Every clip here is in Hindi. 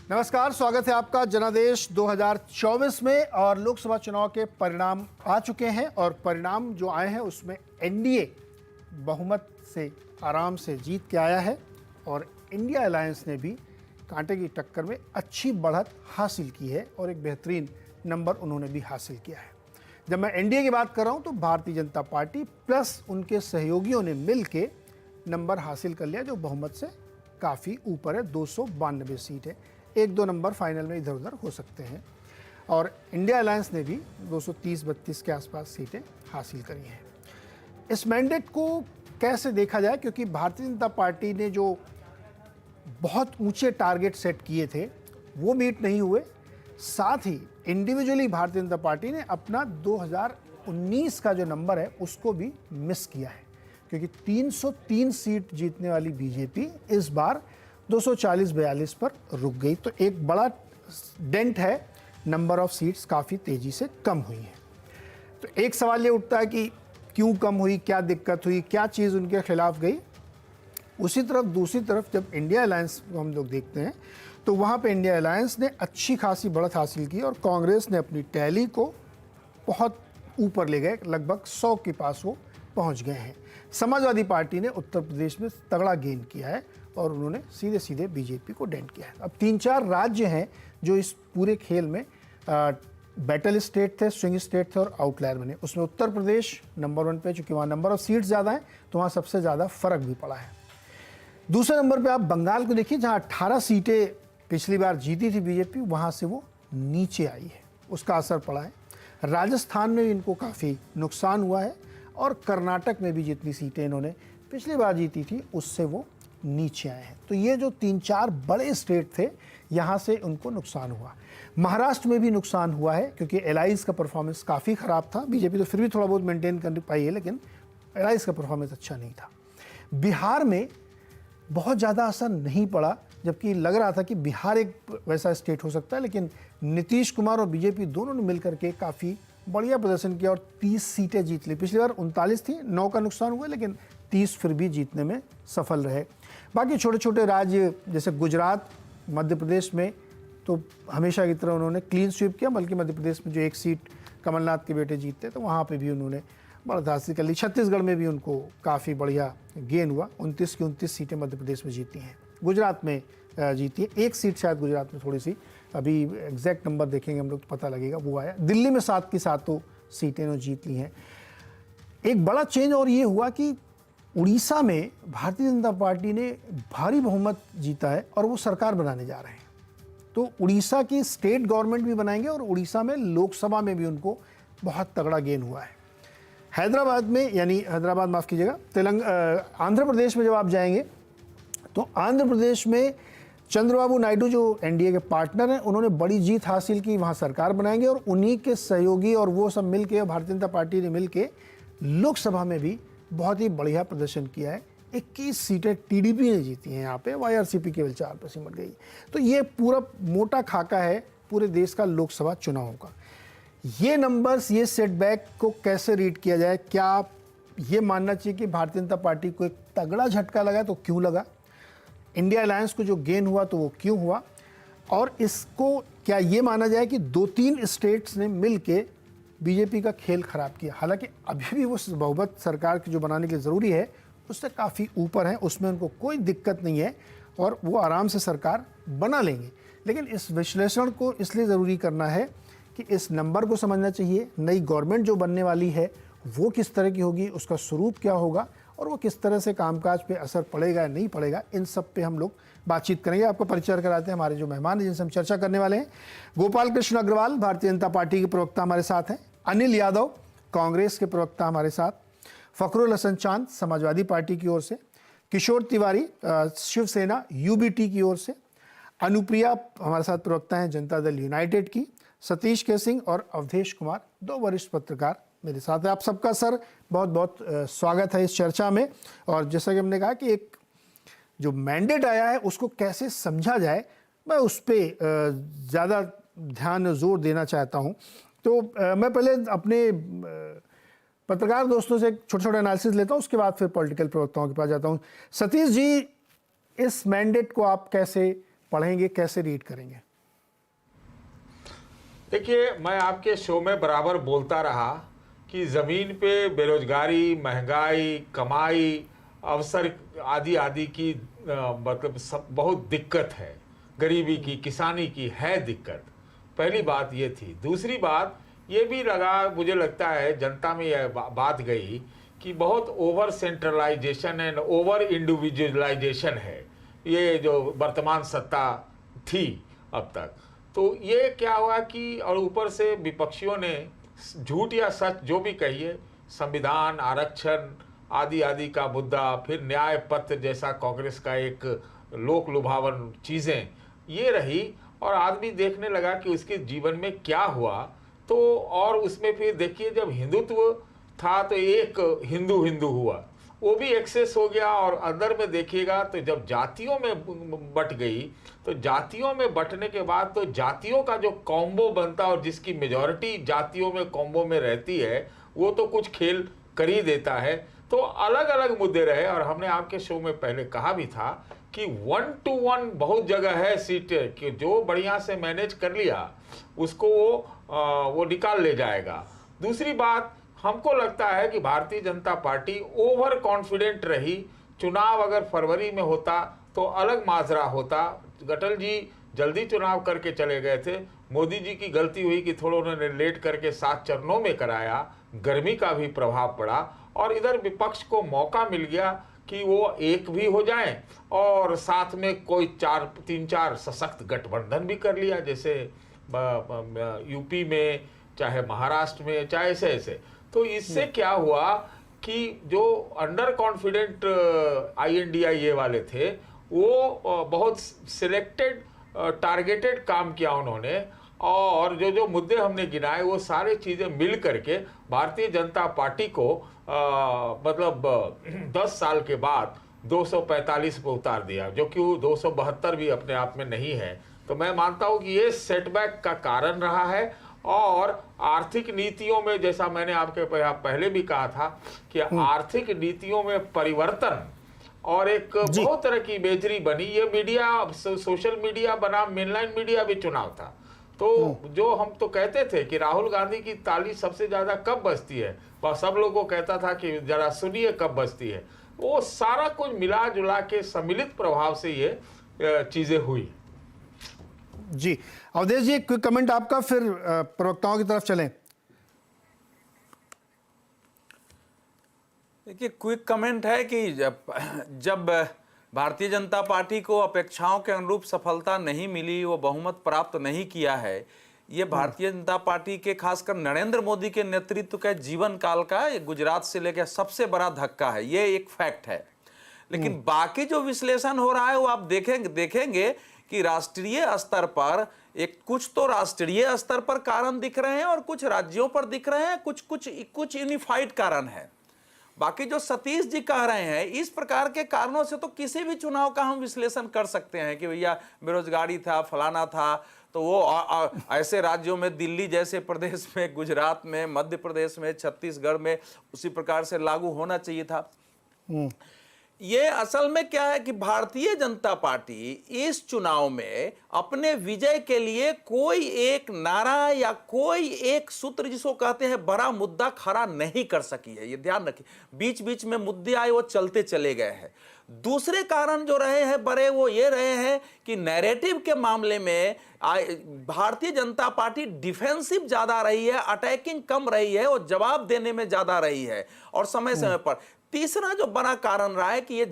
नमस्कार, स्वागत है आपका जनादेश 2024 में। और लोकसभा चुनाव के परिणाम आ चुके हैं और परिणाम जो आए हैं उसमें एनडीए बहुमत से आराम से जीत के आया है और इंडिया अलायंस ने भी कांटे की टक्कर में अच्छी बढ़त हासिल की है और एक बेहतरीन नंबर उन्होंने भी हासिल किया है। जब मैं एनडीए की बात कर रहा हूं तो भारतीय जनता पार्टी प्लस उनके सहयोगियों ने मिल के नंबर हासिल कर लिया जो बहुमत से काफ़ी ऊपर है। 292 सीट है, एक दो नंबर फाइनल में इधर उधर हो सकते हैं। और इंडिया अलायंस ने भी 230-32 के आसपास सीटें हासिल करी हैं। इस मैंडेट को कैसे देखा जाए, क्योंकि भारतीय जनता पार्टी ने जो बहुत ऊंचे टारगेट सेट किए थे वो मीट नहीं हुए, साथ ही इंडिविजुअली भारतीय जनता पार्टी ने अपना 2019 का जो नंबर है उसको भी मिस किया है, क्योंकि 303 सीट जीतने वाली बीजेपी इस बार 240-42 पर रुक गई। तो एक बड़ा डेंट है, नंबर ऑफ सीट्स काफ़ी तेज़ी से कम हुई है। तो एक सवाल ये उठता है कि क्यों कम हुई, क्या दिक्कत हुई, क्या चीज़ उनके खिलाफ गई। उसी तरफ दूसरी तरफ जब इंडिया अलायंस को हम लोग देखते हैं तो वहाँ पे इंडिया अलायंस ने अच्छी खासी बढ़त हासिल की और कांग्रेस ने अपनी टैली को बहुत ऊपर ले गए, लगभग 100 के पास वो पहुँच गए हैं। समाजवादी पार्टी ने उत्तर प्रदेश में तगड़ा गेन किया है और उन्होंने सीधे सीधे बीजेपी को डेंट किया है। अब 3-4 राज्य हैं जो इस पूरे खेल में बैटल स्टेट थे, स्विंग स्टेट थे और आउटलायर बने। उसमें उत्तर प्रदेश नंबर 1 पे, चूँकि वहाँ नंबर ऑफ सीट्स ज़्यादा हैं तो वहाँ सबसे ज़्यादा फर्क भी पड़ा है। दूसरे नंबर पे आप बंगाल को देखिए, जहाँ 18 सीटें पिछली बार जीती थी बीजेपी, वहाँ से वो नीचे आई है, उसका असर पड़ा है। राजस्थान में भी इनको काफ़ी नुकसान हुआ है और कर्नाटक में भी जितनी सीटें इन्होंने पिछली बार जीती थी उससे वो नीचे आए हैं। तो ये जो 3-4 बड़े स्टेट थे यहाँ से उनको नुकसान हुआ। महाराष्ट्र में भी नुकसान हुआ है क्योंकि एलाइज का परफॉर्मेंस काफ़ी ख़राब था। बीजेपी तो फिर भी थोड़ा बहुत मेंटेन कर पाई है, लेकिन एलाइज का परफॉर्मेंस अच्छा नहीं था। बिहार में बहुत ज़्यादा असर नहीं पड़ा, जबकि लग रहा था कि बिहार एक वैसा स्टेट हो सकता है, लेकिन नीतीश कुमार और बीजेपी दोनों ने मिलकर के काफ़ी बढ़िया प्रदर्शन किया और 30 सीटें जीत ली। पिछली बार 39 थी, 9 का नुकसान हुआ, लेकिन 30 फिर भी जीतने में सफल रहे। बाकी छोटे छोटे राज्य जैसे गुजरात, मध्य प्रदेश में तो हमेशा की तरह उन्होंने क्लीन स्वीप किया, बल्कि मध्य प्रदेश में जो एक सीट कमलनाथ के बेटे जीतते तो वहाँ पे भी उन्होंने बढ़त हासिल कर ली। छत्तीसगढ़ में भी उनको काफ़ी बढ़िया गेन हुआ, 29 की 29 सीटें मध्य प्रदेश में जीती हैं। गुजरात में जीती है, एक सीट शायद गुजरात में थोड़ी सी, अभी एग्जैक्ट नंबर देखेंगे हम लोग तो पता लगेगा, वो आया। दिल्ली में 7 की 7 सीटें उन्होंने जीत ली हैं। एक बड़ा चेंज और ये हुआ कि उड़ीसा में भारतीय जनता पार्टी ने भारी बहुमत जीता है और वो सरकार बनाने जा रहे हैं। तो उड़ीसा की स्टेट गवर्नमेंट भी बनाएंगे और उड़ीसा में लोकसभा में भी उनको बहुत तगड़ा गेन हुआ है। हैदराबाद में, यानी हैदराबाद माफ़ कीजिएगा, आंध्र प्रदेश में जब आप जाएंगे तो आंध्र प्रदेश में चंद्रबाबु नायडू जो एनडीए के पार्टनर हैं उन्होंने बड़ी जीत हासिल की, वहाँ सरकार बनाएंगे और उन्हीं के सहयोगी और वो सब मिल के, भारतीय जनता पार्टी ने मिल के लोकसभा में भी बहुत ही बढ़िया प्रदर्शन किया है। 21 सीटें टीडीपी ने जीती हैं यहाँ पे, वाईआरसीपी केवल 4 पर सिमट गई। तो ये पूरा मोटा खाका है पूरे देश का लोकसभा चुनावों का। ये नंबर्स, ये सेटबैक को कैसे रीड किया जाए? क्या ये मानना चाहिए कि भारतीय जनता पार्टी को एक तगड़ा झटका लगा तो क्यों लगा, इंडिया अलायंस को जो गेन हुआ तो वो क्यों हुआ, और इसको क्या ये माना जाए कि 2-3 स्टेट्स ने मिल के बीजेपी का खेल खराब किया? हालांकि अभी भी वो बहुमत सरकार की जो बनाने की ज़रूरी है उससे काफ़ी ऊपर है, उसमें उनको कोई दिक्कत नहीं है और वो आराम से सरकार बना लेंगे। लेकिन इस विश्लेषण को इसलिए ज़रूरी करना है कि इस नंबर को समझना चाहिए, नई गवर्नमेंट जो बनने वाली है वो किस तरह की होगी, उसका स्वरूप क्या होगा और वो किस तरह से कामकाज पे असर पड़ेगा या नहीं पड़ेगा, इन सब पे हम लोग बातचीत करेंगे। आपको परिचय कराते हैं हमारे जो मेहमान हैं जिनसे हम चर्चा करने वाले हैं। गोपाल कृष्ण अग्रवाल भारतीय जनता पार्टी के प्रवक्ता हमारे साथ हैं, अनिल यादव कांग्रेस के प्रवक्ता हमारे साथ, फखरुल हसन चांद समाजवादी पार्टी की ओर से, किशोर तिवारी शिवसेना यूबीटी की ओर से, अनुप्रिया हमारे साथ प्रवक्ता हैं जनता दल यूनाइटेड की, सतीश के सिंह और अवधेश कुमार 2 वरिष्ठ पत्रकार मेरे साथ है। आप सबका सर बहुत बहुत स्वागत है इस चर्चा में। और जैसा कि हमने कहा कि एक जो मैंडेट आया है उसको कैसे समझा जाए, मैं उस पर ज़्यादा ध्यान जोर देना चाहता हूँ। तो मैं पहले अपने पत्रकार दोस्तों से छोटे छोटे एनालिसिस लेता हूँ, उसके बाद फिर पॉलिटिकल प्रवक्ताओं के पास जाता हूँ। सतीश जी, इस मैंडेट को आप कैसे पढ़ेंगे, कैसे रीड करेंगे? देखिए, मैं आपके शो में बराबर बोलता रहा कि ज़मीन पे बेरोजगारी, महंगाई, कमाई, अवसर आदि आदि की मतलब सब बहुत दिक्कत है। गरीबी की, किसानी की है दिक्कत। पहली बात ये थी। दूसरी बात ये भी लगा, मुझे लगता है जनता में यह बात गई कि बहुत over centralization and over individualisation है ये जो वर्तमान सत्ता थी अब तक। तो ये क्या हुआ कि और ऊपर से विपक्षियों ने झूठ या सच जो भी कहिए, संविधान, आरक्षण आदि आदि का मुद्दा, फिर न्याय पत्र जैसा कांग्रेस का एक लोक लुभावन चीज़ें ये रही, और आदमी देखने लगा कि उसके जीवन में क्या हुआ। तो और उसमें फिर देखिए, जब हिंदुत्व था तो एक हिंदू हिंदू हुआ, वो भी एक्सेस हो गया। और अंदर में देखिएगा तो जब जातियों में बट गई, तो जातियों में बंटने के बाद तो जातियों का जो कॉम्बो बनता और जिसकी मेजॉरिटी जातियों में कॉम्बो में रहती है, वो तो कुछ खेल कर ही देता है। तो अलग अलग मुद्दे रहे, और हमने आपके शो में पहले कहा भी था कि 1 to 1 बहुत जगह है सीटें कि जो बढ़िया से मैनेज कर लिया उसको वो निकाल ले जाएगा। दूसरी बात, हमको लगता है कि Bharatiya Janata party over confident रही। चुनाव अगर फरवरी में होता तो अलग माजरा होता। अटल जी जल्दी चुनाव करके चले गए थे। मोदी जी की गलती हुई कि थोड़ा उन्होंने लेट करके 7 चरणों में कराया, गर्मी का भी प्रभाव पड़ा, और इधर विपक्ष को मौका मिल गया कि वो एक भी हो जाएं और साथ में कोई 3-4 सशक्त गठबंधन भी कर लिया, जैसे यूपी में, चाहे महाराष्ट्र में, चाहे ऐसे ऐसे। तो इससे क्या हुआ कि जो अंडर कॉन्फिडेंट INDIA वाले थे, वो बहुत सिलेक्टेड टारगेटेड काम किया उन्होंने, और जो जो मुद्दे हमने गिनाए वो सारे चीज़ें मिल करके भारतीय जनता पार्टी को मतलब 10 साल के बाद 245 पे उतार दिया, जो कि 272 भी अपने आप में नहीं है। तो मैं मानता हूँ कि ये सेटबैक का कारण रहा है। और आर्थिक नीतियों में, जैसा मैंने आपके पहले भी कहा था कि आर्थिक नीतियों में परिवर्तन और एक बहुत तरह की इमेजरी बनी। ये मीडिया, सोशल मीडिया बना, मेनलाइन मीडिया भी चुनाव था। तो जो हम तो कहते थे कि राहुल गांधी की ताली सबसे ज्यादा कब बजती है, वह सब लोगों को कहता था कि जरा सुनिए कब बजती है। वो सारा कुछ मिला जुला के सम्मिलित प्रभाव से ये चीजें हुई। जी अवधेश जी, क्विक कमेंट आपका, फिर प्रवक्ताओं की तरफ चलें। देखिए, क्विक कमेंट है कि जब भारतीय जनता पार्टी को अपेक्षाओं के अनुरूप सफलता नहीं मिली, वो बहुमत प्राप्त नहीं किया है, ये भारतीय जनता पार्टी के खासकर नरेंद्र मोदी के नेतृत्व के जीवन काल का गुजरात से लेकर सबसे बड़ा धक्का है। ये एक फैक्ट है। लेकिन बाकी जो विश्लेषण हो रहा है वो आप देखेंगे कि राष्ट्रीय स्तर पर कुछ तो राष्ट्रीय स्तर पर कारण दिख रहे हैं और कुछ राज्यों पर दिख रहे हैं, कुछ यूनिफाइड कारण है। बाकी जो सतीश जी कह रहे हैं, इस प्रकार के कारणों से तो किसी भी चुनाव का हम विश्लेषण कर सकते हैं कि भैया बेरोजगारी था, फलाना था, तो वो ऐसे राज्यों में, दिल्ली जैसे प्रदेश में, गुजरात में, मध्य प्रदेश में, छत्तीसगढ़ में उसी प्रकार से लागू होना चाहिए था। ये असल में क्या है कि भारतीय जनता पार्टी इस चुनाव में अपने विजय के लिए कोई एक नारा या कोई एक सूत्र, जिसको कहते हैं बड़ा मुद्दा, खड़ा नहीं कर सकी है। ये ध्यान रखिए, बीच बीच में मुद्दे आए, वो चलते चले गए हैं। दूसरे कारण जो रहे हैं बड़े, वो ये रहे हैं कि नैरेटिव के मामले में भारतीय जनता पार्टी डिफेंसिव ज्यादा रही है, अटैकिंग कम रही है, और जवाब देने में ज्यादा रही है, और समय समय पर। तीसरा जो बड़ा कारण रहा है कि ये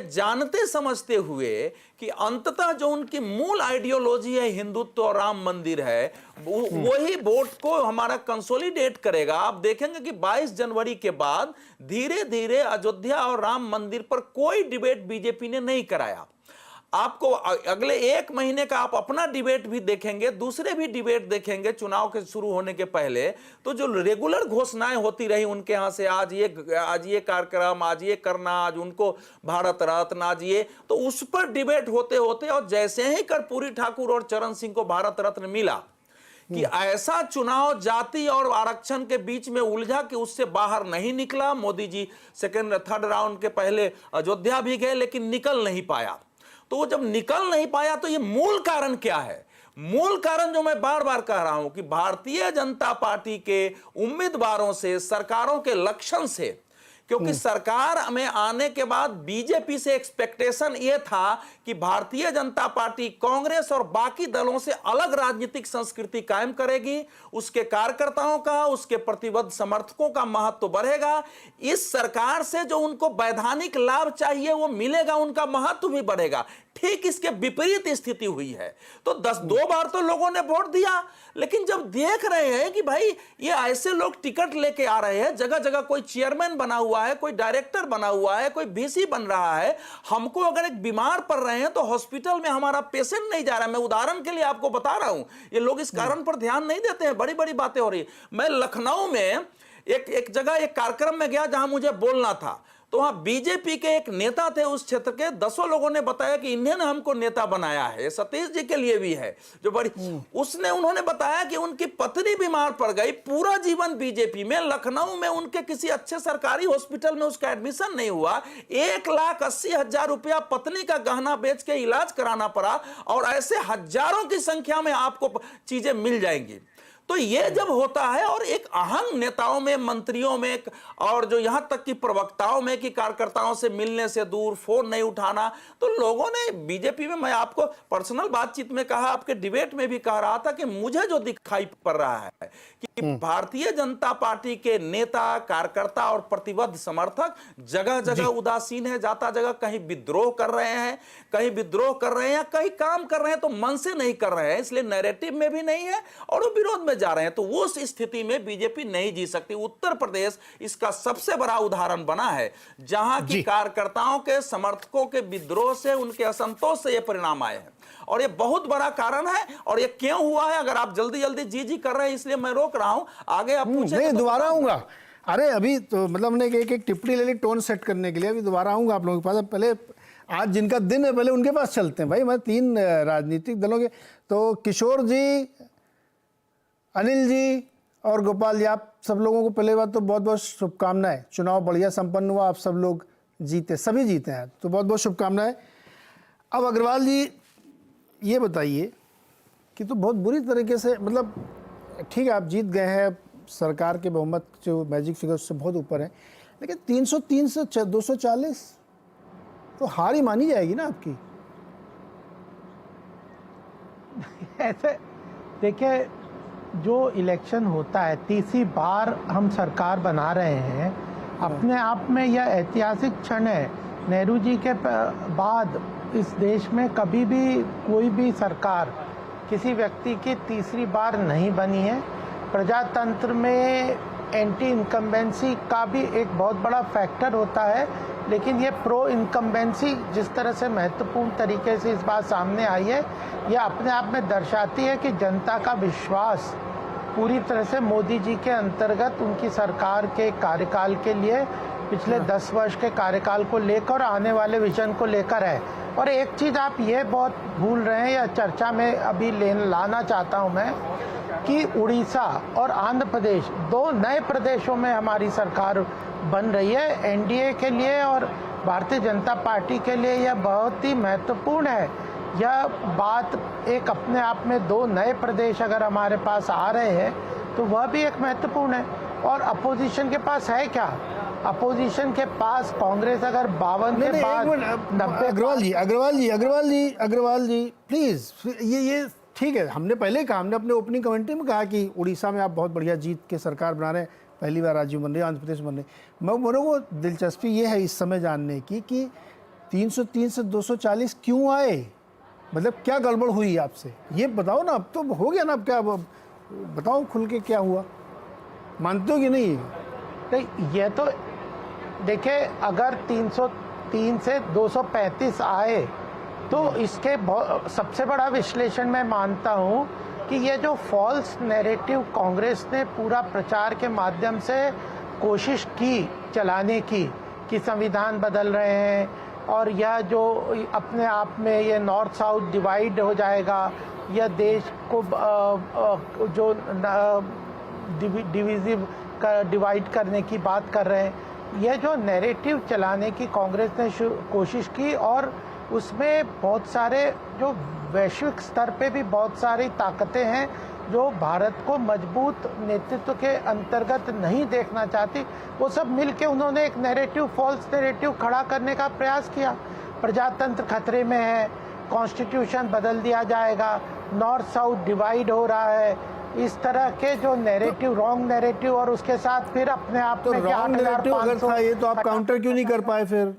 जानते समझते हुए कि अंततः जो उनकी मूल आइडियोलॉजी है, हिंदुत्व और राम मंदिर है, वही वोट को हमारा कंसोलिडेट करेगा। आप देखेंगे कि 22 जनवरी के बाद धीरे धीरे अयोध्या और राम मंदिर पर कोई डिबेट बीजेपी ने नहीं कराया। आपको अगले 1 महीने का आप अपना डिबेट भी देखेंगे, दूसरे भी डिबेट देखेंगे चुनाव के शुरू होने के पहले, तो जो रेगुलर घोषणाएं होती रही उनके यहां से, आज ये कार्यक्रम, आज ये करना, आज उनको भारत रत्न, आज ये, तो उस पर डिबेट होते होते, और जैसे ही कर्पूरी ठाकुर और चरण सिंह को भारत रत्न मिला, कि ऐसा चुनाव जाति और आरक्षण के बीच में उलझा कि उससे बाहर नहीं निकला। Modi ji 2nd 3rd round के पहले अयोध्या भी गए लेकिन निकल नहीं पाया। तो वो जब निकल नहीं पाया तो ये मूल कारण क्या है? मूल कारण जो मैं बार बार कह रहा हूं कि भारतीय जनता पार्टी के उम्मीदवारों से, सरकारों के लक्षण से, क्योंकि सरकार में आने के बाद बीजेपी से एक्सपेक्टेशन यह था कि भारतीय जनता पार्टी कांग्रेस और बाकी दलों से अलग राजनीतिक संस्कृति कायम करेगी, उसके कार्यकर्ताओं का, उसके प्रतिबद्ध समर्थकों का महत्व बढ़ेगा, इस सरकार से जो उनको वैधानिक लाभ चाहिए वो मिलेगा, उनका महत्व भी बढ़ेगा। ठीक इसके विपरीत स्थिति हुई है। तो 2 बार तो लोगों ने वोट दिया, लेकिन जब देख रहे हैं कि भाई ये ऐसे लोग टिकट लेके आ रहे हैं, जगह जगह कोई चेयरमैन बना हुआ है, कोई डायरेक्टर बना हुआ है, कोई वीसी बन रहा है, हमको अगर एक बीमार पड़ रहे हैं तो हॉस्पिटल में हमारा पेशेंट नहीं जा रहा है। मैं उदाहरण के लिए आपको बता रहा हूं, ये लोग इस कारण पर ध्यान नहीं देते हैं। बड़ी बड़ी बातें हो रही है। मैं लखनऊ में एक जगह एक कार्यक्रम में गया जहां मुझे बोलना था, तो वहां बीजेपी के एक नेता थे उस क्षेत्र के, 10 लोगों ने बताया कि इन्हें ने हमको नेता बनाया है, सतीश जी के लिए भी है जो बड़ी उन्होंने बताया कि उनकी पत्नी बीमार पड़ गई, पूरा जीवन बीजेपी में, लखनऊ में उनके किसी अच्छे सरकारी हॉस्पिटल में उसका एडमिशन नहीं हुआ, 1,80,000 रुपया पत्नी का गहना बेच के इलाज कराना पड़ा, और ऐसे हजारों की संख्या में आपको चीजें मिल जाएंगी। तो ये जब होता है, और एक अहम नेताओं में, मंत्रियों में, और जो यहां तक कि प्रवक्ताओं में कि कार्यकर्ताओं से मिलने से दूर, फोन नहीं उठाना, तो लोगों ने बीजेपी में, मैं आपको पर्सनल बातचीत में कहा, आपके डिबेट में भी कह रहा था कि मुझे जो दिखाई पड़ रहा है कि भारतीय जनता पार्टी के नेता, कार्यकर्ता और प्रतिबद्ध समर्थक जगह जगह उदासीन है, जाता जगह कहीं विद्रोह कर रहे हैं, कहीं काम कर रहे हैं तो मन से नहीं कर रहे हैं, इसलिए नैरेटिव में भी नहीं है और वो विरोध में जा रहे हैं। तो उस स्थिति में बीजेपी नहीं जी सकती। उत्तर प्रदेश इसका सबसे बड़ा उदाहरण बना है, जहां की कार्यकर्ताओं के, समर्थकों के विद्रोह से, उनके असंतोष से ये परिणाम आए हैं, और ये बहुत बड़ा कारण है। और ये क्यों हुआ है, अगर आप जल्दी जल्दी जी कर रहे हैं इसलिए मैं रोक रहा हूं, आगे आप पूछें। नहीं, दोबारा आऊंगा। अरे अभी तो मतलब हमने एक टिप्पणी ले ली टोन सेट करने के लिए, अभी दोबारा आऊंगा आप लोगों के पास। पहले आज जिनका दिन है पहले उनके पास चलते हैं भाई। मैं 3 राजनीतिक दलों के, तो किशोर जी, अनिल जी और गोपाल जी, आप सब लोगों को पहले बात तो बहुत बहुत शुभकामनाएं। चुनाव बढ़िया संपन्न हुआ, आप सब लोग जीते, सभी जीते हैं, तो बहुत बहुत शुभकामनाएं। अब अग्रवाल जी ये बताइए कि तो बहुत बुरी तरीके से, मतलब ठीक है आप जीत गए हैं, सरकार के बहुमत जो मैजिक फिगर उससे बहुत ऊपर है, लेकिन 303 से 240 तो हार ही मानी जाएगी ना आपकी। ऐसे देखिए, जो इलेक्शन होता है, तीसरी बार हम सरकार बना रहे हैं, अपने आप में यह ऐतिहासिक क्षण है। नेहरू जी के बाद इस देश में कभी भी कोई भी सरकार किसी व्यक्ति की तीसरी बार नहीं बनी है। प्रजातंत्र में एंटी इनकम्बेंसी का भी एक बहुत बड़ा फैक्टर होता है, लेकिन ये प्रो इनकम्बेंसी जिस तरह से महत्वपूर्ण तरीके से इस बात सामने आई है, यह अपने आप में दर्शाती है कि जनता का विश्वास पूरी तरह से मोदी जी के अंतर्गत उनकी सरकार के कार्यकाल के लिए, पिछले 10 वर्ष के कार्यकाल को लेकर, आने वाले विजन को लेकर है। और एक चीज़ आप ये बहुत भूल रहे हैं, या चर्चा में अभी लाना चाहता हूँ मैं, कि उड़ीसा और आंध्र प्रदेश 2 नए प्रदेशों में हमारी सरकार बन रही है। एनडीए के लिए और भारतीय जनता पार्टी के लिए यह बहुत ही महत्वपूर्ण है। यह बात एक अपने आप में 2 नए प्रदेश अगर हमारे पास आ रहे हैं तो वह भी एक महत्वपूर्ण है। और अपोजिशन के पास है क्या? अपोजिशन के पास कांग्रेस अगर 52 के बाद 90। अग्रवाल जी प्लीज, ये ठीक है, हमने पहले कहा, हमने अपने ओपनिंग कमेंट्री में कहा कि उड़ीसा में आप बहुत बढ़िया जीत के सरकार बना रहे हैं, पहली बार राज्य बन रहे हैं, आंध्र प्रदेश बन रहे हैं। मेरे को दिलचस्पी ये है इस समय जानने की कि 303 से 240 क्यों आए, मतलब क्या गड़बड़ हुई आपसे, ये बताओ ना। अब तो हो गया ना, अब क्या बताओ खुल के क्या हुआ, मानते हो कि नहीं? नहीं, ये तो देखिए, अगर 303 से 235 आए तो इसके सबसे बड़ा विश्लेषण मैं मानता हूँ कि ये जो फॉल्स नैरेटिव कांग्रेस ने पूरा प्रचार के माध्यम से कोशिश की चलाने की, कि संविधान बदल रहे हैं, और यह जो अपने आप में ये नॉर्थ साउथ डिवाइड हो जाएगा, यह देश को जो डिविजिव डिवाइड करने की बात कर रहे हैं, यह जो नैरेटिव चलाने की कांग्रेस ने कोशिश की, और उसमें बहुत सारे जो वैश्विक स्तर पे भी बहुत सारी ताकतें हैं जो भारत को मजबूत नेतृत्व के अंतर्गत नहीं देखना चाहती। वो सब मिलके उन्होंने एक नैरेटिव, फॉल्स नैरेटिव खड़ा करने का प्रयास किया। प्रजातंत्र खतरे में है, कॉन्स्टिट्यूशन बदल दिया जाएगा, नॉर्थ साउथ डिवाइड हो रहा है, इस तरह के जो नैरेटिव, रॉन्ग नैरेटिव, और उसके साथ फिर अपने आप में रॉन्ग नैरेटिव अगर था ये तो आप काउंटर क्यों नहीं कर पाए फिर?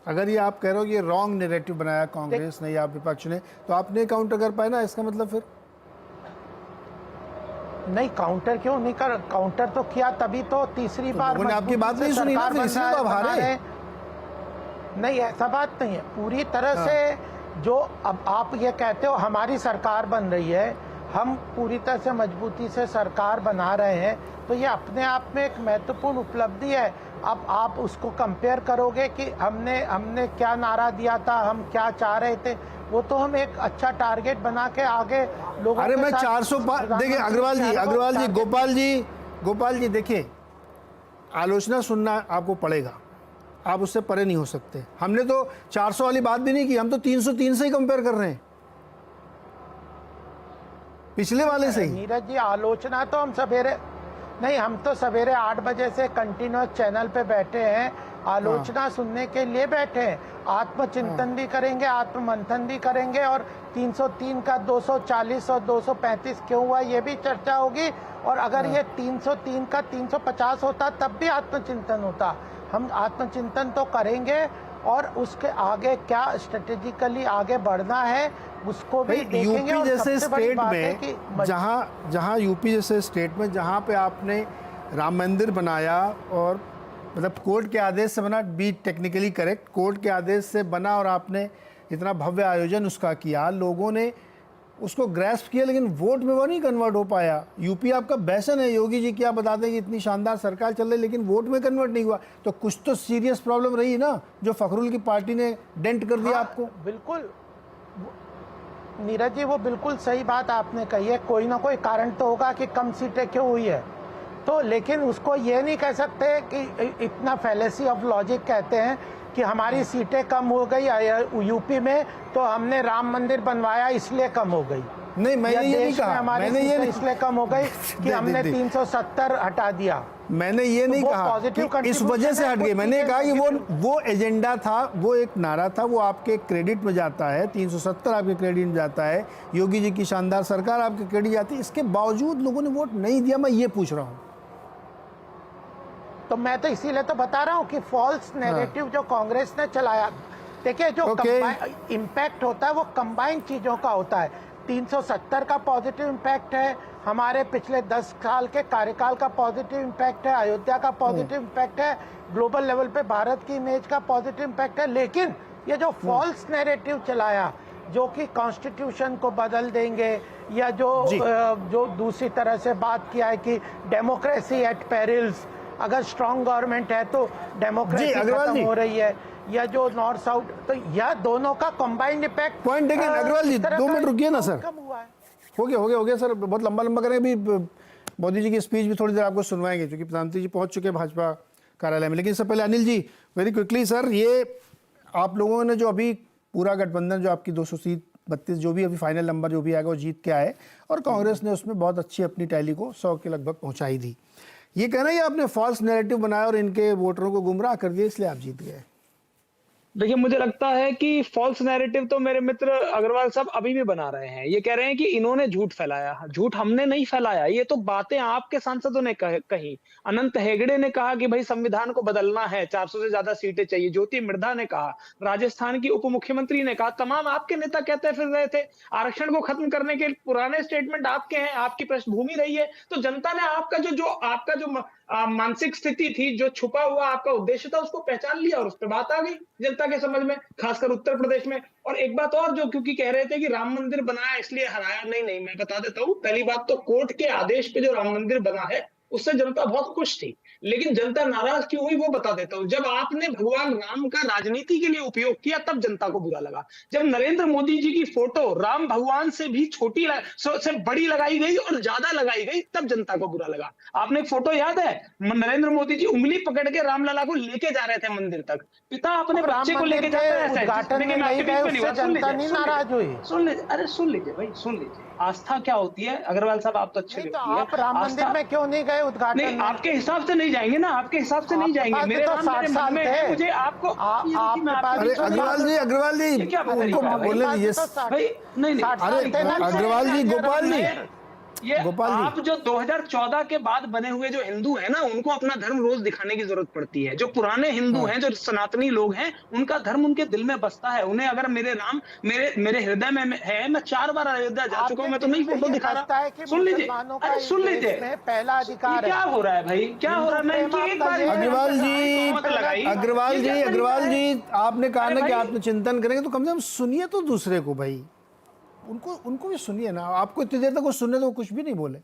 अगर ये आप कह रहे हो कि ये रॉन्ग नैरेटिव बनाया कांग्रेस ने या विपक्ष ने, तो आप नहीं काउंटर कर पाए ना, इसका मतलब फिर? नहीं, काउंटर क्यों नहीं कर, काउंटर तो किया, तभी तो तीसरी बार लोगों ने आपकी बात नहीं सुनी ना, फिर इसलिए तो आप हारे। नहीं, ऐसा बात नहीं है। पूरी तरह से जो अब आप ये कहते हो हमारी सरकार बन रही है, हम पूरी तरह से मजबूती से सरकार बना रहे हैं, तो ये अपने आप में एक महत्वपूर्ण उपलब्धि है। अब आप उसको कंपेयर करोगे कि हमने क्या नारा दिया था, हम क्या चाह रहे थे, वो तो हम एक अच्छा टारगेट बना के आगे लोगों अरे के मैं साथ 405 देखिए गोपाल जी देखिए, आलोचना सुनना आपको पड़ेगा, आप उससे परे नहीं हो सकते। हमने तो 400 वाली बात भी नहीं की, हम तो 303 से ही कंपेयर कर रहे हैं, पिछले वाले से ही। नीरज जी, आलोचना तो हम सवेरे नहीं, हम तो सवेरे 8 बजे से कंटिन्यूअस चैनल पे बैठे हैं, आलोचना सुनने के लिए बैठे हैं। आत्मचिंतन भी करेंगे, आत्ममंथन भी करेंगे, और 303 का 240 और 235 क्यों हुआ ये भी चर्चा होगी। और अगर ये 303 का 350 होता तब भी आत्मचिंतन होता। हम आत्मचिंतन तो करेंगे, और उसके आगे क्या स्ट्रेटेजिकली आगे बढ़ना है उसको भी देखेंगे। यूपी जैसे स्टेट में, जहां यूपी जैसे स्टेट में जहां पे आपने राम मंदिर बनाया, और मतलब कोर्ट के आदेश से बना, बी टेक्निकली करेक्ट, कोर्ट के आदेश से बना, और आपने इतना भव्य आयोजन उसका किया, लोगों ने उसको ग्रैस्प किया, लेकिन वोट में वो नहीं कन्वर्ट हो पाया। यूपी आपका बेसन है, योगी जी क्या बता दें कि इतनी शानदार सरकार चल रही, लेकिन वोट में कन्वर्ट नहीं हुआ। तो कुछ तो सीरियस प्रॉब्लम रही ना, जो फखरुल की पार्टी ने डेंट कर दिया आपको। बिल्कुल नीरज जी, वो बिल्कुल सही बात आपने कही है। कोई ना कोई कारण तो होगा कि कम सीटें क्यों हुई है, तो लेकिन उसको ये नहीं कह सकते कि इतना फैलेसी ऑफ लॉजिक कहते हैं कि हमारी सीटें कम हो गई यूपी में, तो हमने राम मंदिर बनवाया इसलिए कम हो गई। नहीं, मैंने ये नहीं कहा, मैंने ये इसलिए कम हो गई कि हमने 370 हटा दिया। मैंने ये नहीं कहा कि इस वजह से हट गई। मैंने कहा कि वो एजेंडा था, वो एक नारा था, वो आपके क्रेडिट में जाता है, 370 आपके क्रेडिट में जाता है, योगी जी की शानदार सरकार आपके क्रेडिट जाती है, इसके बावजूद लोगों ने वोट नहीं दिया। मैं ये पूछ रहा हूँ, तो मैं तो इसीलिए तो बता रहा हूँ कि फॉल्स नैरेटिव जो कांग्रेस ने चलाया, देखिए जो इम्पैक्ट होता है वो कंबाइंड चीजों का होता है। 370 का पॉजिटिव इम्पैक्ट है, हमारे पिछले 10 साल के कार्यकाल का पॉजिटिव इम्पैक्ट है, अयोध्या का पॉजिटिव इम्पैक्ट है, ग्लोबल लेवल पे भारत की इमेज का पॉजिटिव इम्पैक्ट है। लेकिन ये जो फॉल्स नैरेटिव चलाया, जो कि कॉन्स्टिट्यूशन को बदल देंगे, या जो दूसरी तरह से बात किया है कि डेमोक्रेसी एट पेरिल्स, अगर स्ट्रांग गवर्नमेंट है तो डेमोक्रेसी खत्म हो रही है, या जो नॉर्थ साउथ, तो यह दोनों का कंबाइंड इफेक्ट पॉइंट। लेकिन अग्रवाल जी 2 मिनट रुकिए ना सर, हो गया सर, बहुत लंबा करेंगे। अभी मोदी जी की स्पीच भी थोड़ी देर आपको सुनवाएंगे, क्योंकि प्रधानमंत्री जी पहुंच चुके हैं भाजपा कार्यालय में। लेकिन इससे पहले Anil ji, very quickly sir, ये आप लोगों ने जो अभी पूरा गठबंधन जो आपकी 200 सीट 32 जो भी अभी फाइनल नंबर जो भी आएगा वो जीत के आए, और कांग्रेस ने उसमें बहुत अच्छी अपनी टैली को 100 के लगभग पहुंचाई दी। ये कहना है आपने फॉल्स नैरेटिव बनाया और इनके वोटरों को गुमराह कर दिया, इसलिए आप जीत गए? देखिए, मुझे लगता है कि फॉल्स नैरेटिव तो मेरे मित्र अग्रवाल साहब अभी भी बना रहे हैं। ये कह रहे हैं कि इन्होंने झूठ फैलाया, झूठ हमने नहीं फैलाया। ये तो बातें आपके सांसदों ने कही। अनंत हेगड़े ने कहा कि भाई संविधान को बदलना है, 400 से ज्यादा सीटें चाहिए। ज्योति मिर्धा ने कहा, राजस्थान की उप मुख्यमंत्री ने कहा, तमाम आपके नेता कहते फिर रहे थे। आरक्षण को खत्म करने के पुराने स्टेटमेंट आपके हैं, आपकी पृष्ठभूमि रही है। तो जनता ने आपका जो मानसिक स्थिति थी, जो छुपा हुआ आपका उद्देश्य था, उसको पहचान लिया, और उस पर बात आ गई जनता के समझ में, खासकर उत्तर प्रदेश में। और एक बात और, जो क्योंकि कह रहे थे कि राम मंदिर बनाया इसलिए हराया, नहीं, मैं बता देता हूँ। पहली बात तो कोर्ट के आदेश पे जो राम मंदिर बना है उससे जनता बहुत खुश थी। लेकिन जनता नाराज क्यों हुई वो बता देता हूं। जब आपने भगवान राम का राजनीति के लिए उपयोग किया तब जनता को बुरा लगा। जब नरेंद्र मोदी जी की फोटो राम भगवान से भी से बड़ी लगाई गई और ज्यादा लगाई गई तब जनता को बुरा लगा। आपने एक फोटो याद है, नरेंद्र मोदी जी उंगली पकड़ के रामलला को लेके जा रहे थे मंदिर तक। पिता अपने बच्चे को लेके जाता है ऐसे। उद्घाटन में नहीं गए, उससे जनता नहीं नाराज हुई। सुन लीजिए, अरे सुन लीजिए भाई, सुन लीजिए। आस्था क्या होती है अग्रवाल साहब, आप तो अच्छे नहीं, तो व्यक्ति हैं। आप राम मंदिर में क्यों नहीं गए उद्घाटन नहीं, में? आपके हिसाब से नहीं जाएंगे ना, आपके हिसाब से नहीं जाएंगे। मेरे तो राम 60 मेरे मन साल में थे। है, मुझे आपको अरे अग्रवाल जी ये क्या बात है? उनको भाई, बोलने दीजिए। भाई नहीं अरे अग्रवाल जी, गोपाल जी, ये गोपाल जी। आप जो 2014 के बाद बने हुए जो हिंदू है ना, उनको अपना धर्म रोज दिखाने की जरूरत पड़ती है। जो पुराने हिंदू हैं, जो सनातनी लोग हैं, उनका धर्म उनके दिल में बसता है। उन्हें अगर मेरे राम मेरे हृदय में है, मैं 4 बार अयोध्या जा चुका हूँ, मैं तो नहीं फोटो दिखा रहा। सुन लीजिए, अरे सुन लीजिए, पहला अधिकार क्या हो रहा है भाई, क्या हो रहा है? मैं इनकी एक बार अग्रवाल जी आपने कहा ना कि भाई, आपने चिंतन करेंगे, तो कम से कम सुनिए तो दूसरे को भाई, उनको भी सुनिए ना। आपको इतनी देर तक वो सुनने तो कुछ भी नहीं बोले।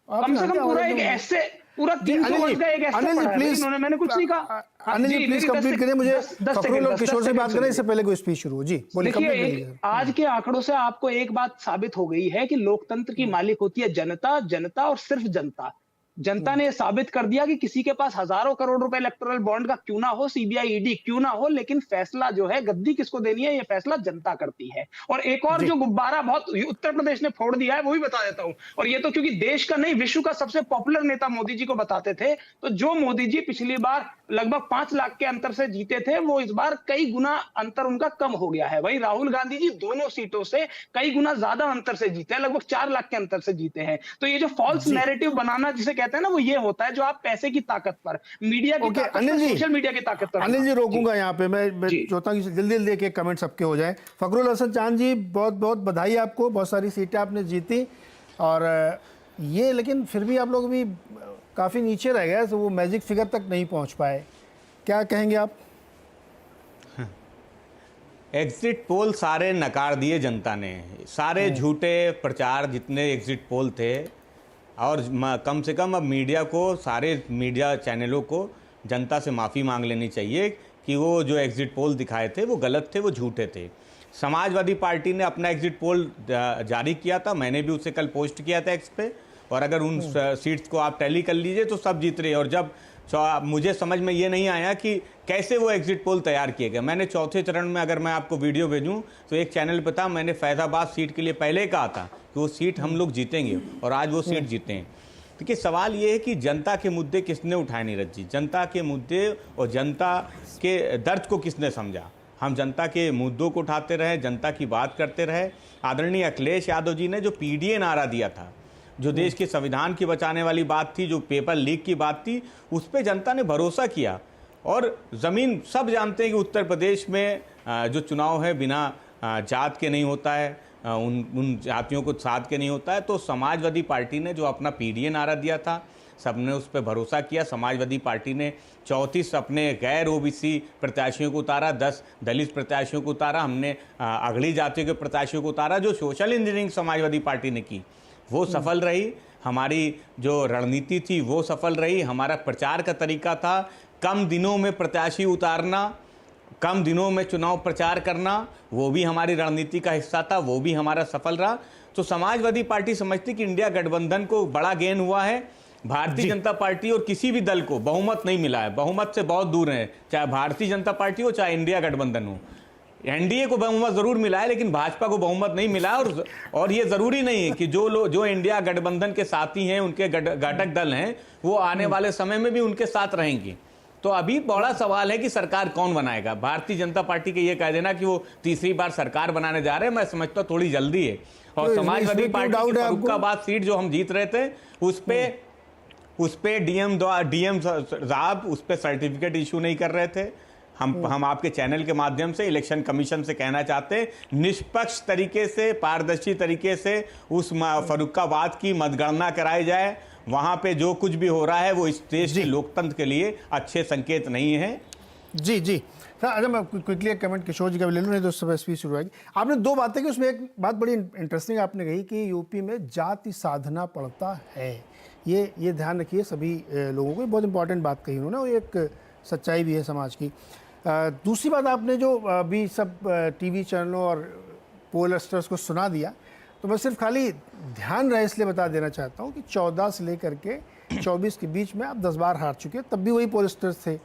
कम से कम पूरा एक ऐसे पूरा 300 वर्ष का एक ऐसे अनिल जी प्लीज, मैंने कुछ नहीं कहा। अनिल जी प्लीज कंप्लीट करिए। मुझे फखरुल और किशोर से बात करें, इससे पहले कोई स्पीच शुरू हो। जी बोलिए, कंप्लीट करिए। आज के आंकड़ों से आपको एक बात साबित हो गई है कि लोकतंत्र की मालिक होती है जनता, जनता और सिर्फ जनता। जनता ने साबित कर दिया कि किसी के पास हजारों करोड़ रुपए इलेक्टोरल बॉन्ड का क्यों ना हो, सीबीआई ईडी क्यों ना हो, लेकिन फैसला जो है गद्दी किसको देनी है, ये फैसला जनता करती है। और एक और जो गुब्बारा बहुत उत्तर प्रदेश ने फोड़ दिया है, वो भी बता देता हूं। और ये तो क्योंकि देश का नहीं, विश्व का सबसे पॉपुलर नेता मोदी जी को बताते थे, तो जो मोदी जी पिछली बार लगभग 5 लाख के अंतर से जीते थे, वो इस बार कई गुना अंतर उनका कम हो गया है। वही राहुल गांधी जी दोनों सीटों से कई गुना ज्यादा अंतर से जीते हैं, लगभग 4 लाख के अंतर से जीते हैं। तो ये जो फॉल्स नैरेटिव बनाना जिसे कहते हैं ना, वो ये होता है जो आप पैसे की ताकत पर, मीडिया की ताकत पर, सोशल मीडिया की ताकत पर। अनिल जी रोकूंगा यहाँ पे, मैं चाहता हूँ कि जल्दी जल्दी एक कमेंट सबके हो जाए। फखरुल हसन चांद जी, बहुत बहुत बधाई आपको, बहुत सारी सीटें आपने जीती। और ये लेकिन फिर भी आप लोग भी काफ़ी नीचे रह गए, तो वो मैजिक फिगर तक नहीं पहुँच पाए। क्या कहेंगे आप? एग्जिट पोल सारे नकार दिए जनता ने, सारे झूठे प्रचार जितने एग्जिट पोल थे। और कम से कम अब मीडिया को, सारे मीडिया चैनलों को जनता से माफ़ी मांग लेनी चाहिए कि वो जो एग्जिट पोल दिखाए थे वो गलत थे, वो झूठे थे। समाजवादी पार्टी ने अपना एग्जिट पोल जारी किया था, मैंने भी उसे कल पोस्ट किया था एक्स पे। और अगर उन सीट्स को आप टैली कर लीजिए तो सब जीत रहे हैं। और जब मुझे समझ में ये नहीं आया कि कैसे वो एग्जिट पोल तैयार किए गए। मैंने चौथे चरण में, अगर मैं आपको वीडियो भेजूं तो एक चैनल पे था, मैंने फैजाबाद सीट के लिए पहले कहा था कि वो सीट हम लोग जीतेंगे, और आज वो सीट जीते हैं। देखिए सवाल ये है कि जनता के मुद्दे किसने उठाए नीरज जी, जनता के मुद्दे और जनता के दर्द को किसने समझा। हम जनता के मुद्दों को उठाते रहे, जनता की बात करते रहे। आदरणीय अखिलेश यादव जी ने जो पीडीए नारा दिया था, जो देश के संविधान की बचाने वाली बात थी, जो पेपर लीक की बात थी, उस पर जनता ने भरोसा किया। और ज़मीन सब जानते हैं कि उत्तर प्रदेश में जो चुनाव है बिना जात के नहीं होता है, उन जातियों को साथ के नहीं होता है। तो समाजवादी पार्टी ने जो अपना पीडीए नारा दिया था, सबने उस पर भरोसा किया। समाजवादी पार्टी ने 34 अपने गैर ओबीसी प्रत्याशियों को उतारा, 10 दलित प्रत्याशियों को उतारा, हमने अगली जातियों के प्रत्याशियों को उतारा। जो सोशल इंजीनियरिंग समाजवादी पार्टी ने की वो सफल रही, हमारी जो रणनीति थी वो सफल रही, हमारा प्रचार का तरीका था कम दिनों में प्रत्याशी उतारना, कम दिनों में चुनाव प्रचार करना, वो भी हमारी रणनीति का हिस्सा था, वो भी हमारा सफल रहा। तो समाजवादी पार्टी समझती कि इंडिया गठबंधन को बड़ा गेन हुआ है। भारतीय जनता पार्टी और किसी भी दल को बहुमत नहीं मिला है, बहुमत से बहुत दूर है, चाहे भारतीय जनता पार्टी हो चाहे इंडिया गठबंधन हो। एनडीए को बहुमत जरूर मिला है लेकिन भाजपा को बहुमत नहीं मिला है। और ये जरूरी नहीं है कि जो इंडिया गठबंधन के साथी हैं, उनके घटक दल हैं, वो आने वाले समय में भी उनके साथ रहेंगे। तो अभी बड़ा सवाल है कि सरकार कौन बनाएगा। भारतीय जनता पार्टी के ये कह देना कि वो तीसरी बार सरकार बनाने जा रहे हैं, मैं समझता हूँ थोड़ी जल्दी है। और समाजवादी पार्टी की फर्रुखाबाद सीट जो हम जीत रहे थे, उस पे डीएम साहब उस पे सर्टिफिकेट इशू नहीं कर रहे थे। हम आपके चैनल के माध्यम से इलेक्शन कमीशन से कहना चाहते हैं, निष्पक्ष तरीके से, पारदर्शी तरीके से उस फर्रुखाबाद की मतगणना कराई जाए। वहां पे जो कुछ भी हो रहा है वो इस देश के लोकतंत्र के लिए अच्छे संकेत नहीं है। जी जी। अच्छा मैं क्विकली एक कमेंट किशोर जी का भी ले लूँ, नहीं तो उस समय स्पीच शुरू आएगी। आपने दो बातें की, उसमें एक बात बड़ी इंटरेस्टिंग आपने कही कि यूपी में जाति साधना पड़ता है। ये ध्यान रखिए सभी लोगों को, बहुत इंपॉर्टेंट बात कही उन्होंने और एक सच्चाई भी है समाज की। दूसरी बात आपने जो अभी सब टीवी चैनलों और पोलस्टर्स को सुना दिया, तो मैं सिर्फ खाली ध्यान रहे इसलिए बता देना चाहता हूँ कि 14 से लेकर के 24 के बीच में आप 10 बार हार चुके, तब भी वही पोलस्टर्स थे।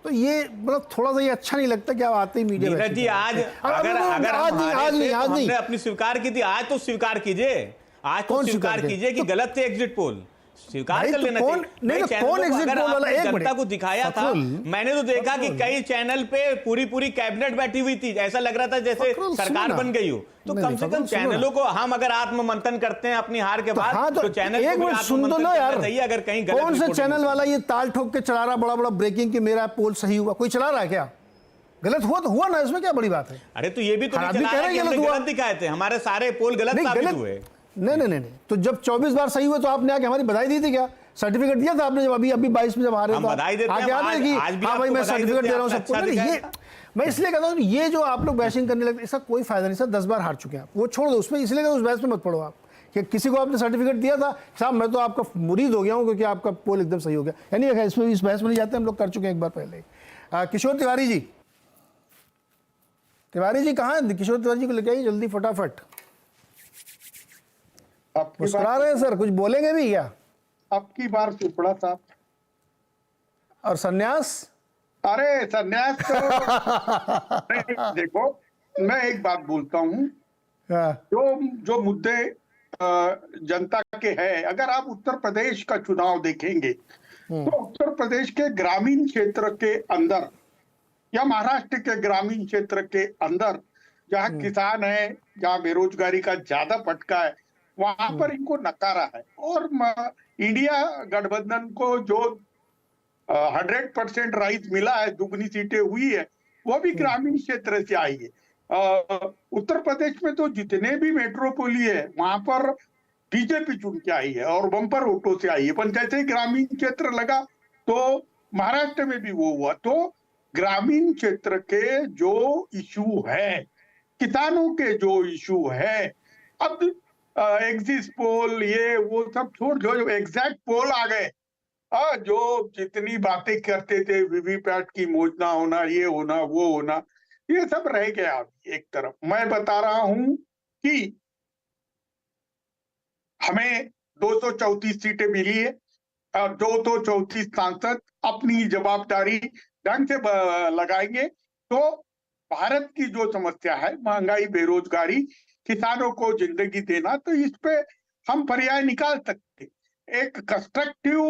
तो ये मतलब थोड़ा सा ये अच्छा नहीं लगता कि आप आते ही मीडिया नीरज जी आज अगर आज नहीं अपनी स्वीकार की थी, आज तो स्वीकार कीजिए, आज तो स्वीकार कीजिए कि गलत थे एग्जिट पोल, स्वीकार कर लेना चाहिए। कौन एग्जिट पोल वाला एक जनता को दिखाया था, मैंने तो देखा कि कई चैनल पे पूरी कैबिनेट बैठी हुई थी, ऐसा लग रहा था जैसे सरकार बन गई हो। तो कम से कम चैनलों को हम अगर आत्ममंथन करते हैं अपनी हार के बाद, तो चैनल एक मिनट सुन दो ना यार, अगर कहीं कौन से चैनल वाला ये ताल ठोक के चला रहा बड़ा बड़ा ब्रेकिंग कि मेरा पोल सही हुआ? कोई चला रहा है क्या? गलत हुआ तो हुआ ना, इसमें क्या बड़ी बात है? अरे तो ये भी तो गलत दिखाए थे, हमारे सारे पोल गलत साबित हुए। नहीं, तो जब 24 बार सही हुए तो आपने आके हमारी बधाई दी थी क्या? सर्टिफिकेट दिया था आपने जब अभी 22 में जब आ रहे थे बधाई देते आगे आते कि हाँ भाई मैं सर्टिफिकेट दे रहा हूँ सबको। ये मैं इसलिए कहता हूँ ये जो आप लोग बैशिंग करने लगते इसका कोई फायदा नहीं सर। 10 बार हार चुके हैं आप, वो छोड़ दो उसमें, इसलिए उस बहस में मत पड़ो आप कि किसी को आपने सर्टिफिकेट दिया था साहब मैं तो आपका मुरीद हो गया हूँ क्योंकि आपका पोल एकदम सही हो गया। यानी इसमें इस बहस में नहीं जाते, हम लोग कर चुके हैं एक बार पहले। किशोर तिवारी जी कहाँ है? किशोर तिवारी जी को लेके आइए जल्दी फटाफट। मुस्कुरा रहे हैं सर, कुछ बोलेंगे भी क्या? आपकी बार सुपड़ा साहब और सन्यास? अरे सन्यास तो देखो मैं एक बात बोलता हूँ, जो मुद्दे जनता के हैं, अगर आप उत्तर प्रदेश का चुनाव देखेंगे तो उत्तर प्रदेश के ग्रामीण क्षेत्र के अंदर या महाराष्ट्र के ग्रामीण क्षेत्र के अंदर जहाँ किसान है, जहाँ बेरोजगारी का ज्यादा फटका है, वहां पर इनको नकारा है। और इंडिया गठबंधन को जो 100% राइज मिला है, दुगनी सीटें हुई है, वो भी ग्रामीण क्षेत्र से आई है। उत्तर प्रदेश में तो जितने भी मेट्रोपोली है वहां पर बीजेपी चुन के आई है और बम्पर वोटों से आई है। पर जैसे ही ग्रामीण क्षेत्र लगा तो महाराष्ट्र में भी वो हुआ। तो ग्रामीण क्षेत्र के जो इशू है, किसानों के जो इशू है, अब एग्जिट पोल ये वो सब छोड़ दो, जो एग्जैक्ट पोल आ गए, जो जितनी बातें करते थे वीवीपैट की मोजना होना, ये होना वो होना, ये सब रह गया एक तरफ। मैं बता रहा हूं कि हमें 234 सीटें मिली है और 234 सांसद अपनी जवाबदारी ढंग से लगाएंगे तो भारत की जो समस्या है, महंगाई, बेरोजगारी, किसानों को जिंदगी देना, तो इस पे हम पर्याय निकाल सकते। एक कंस्ट्रक्टिव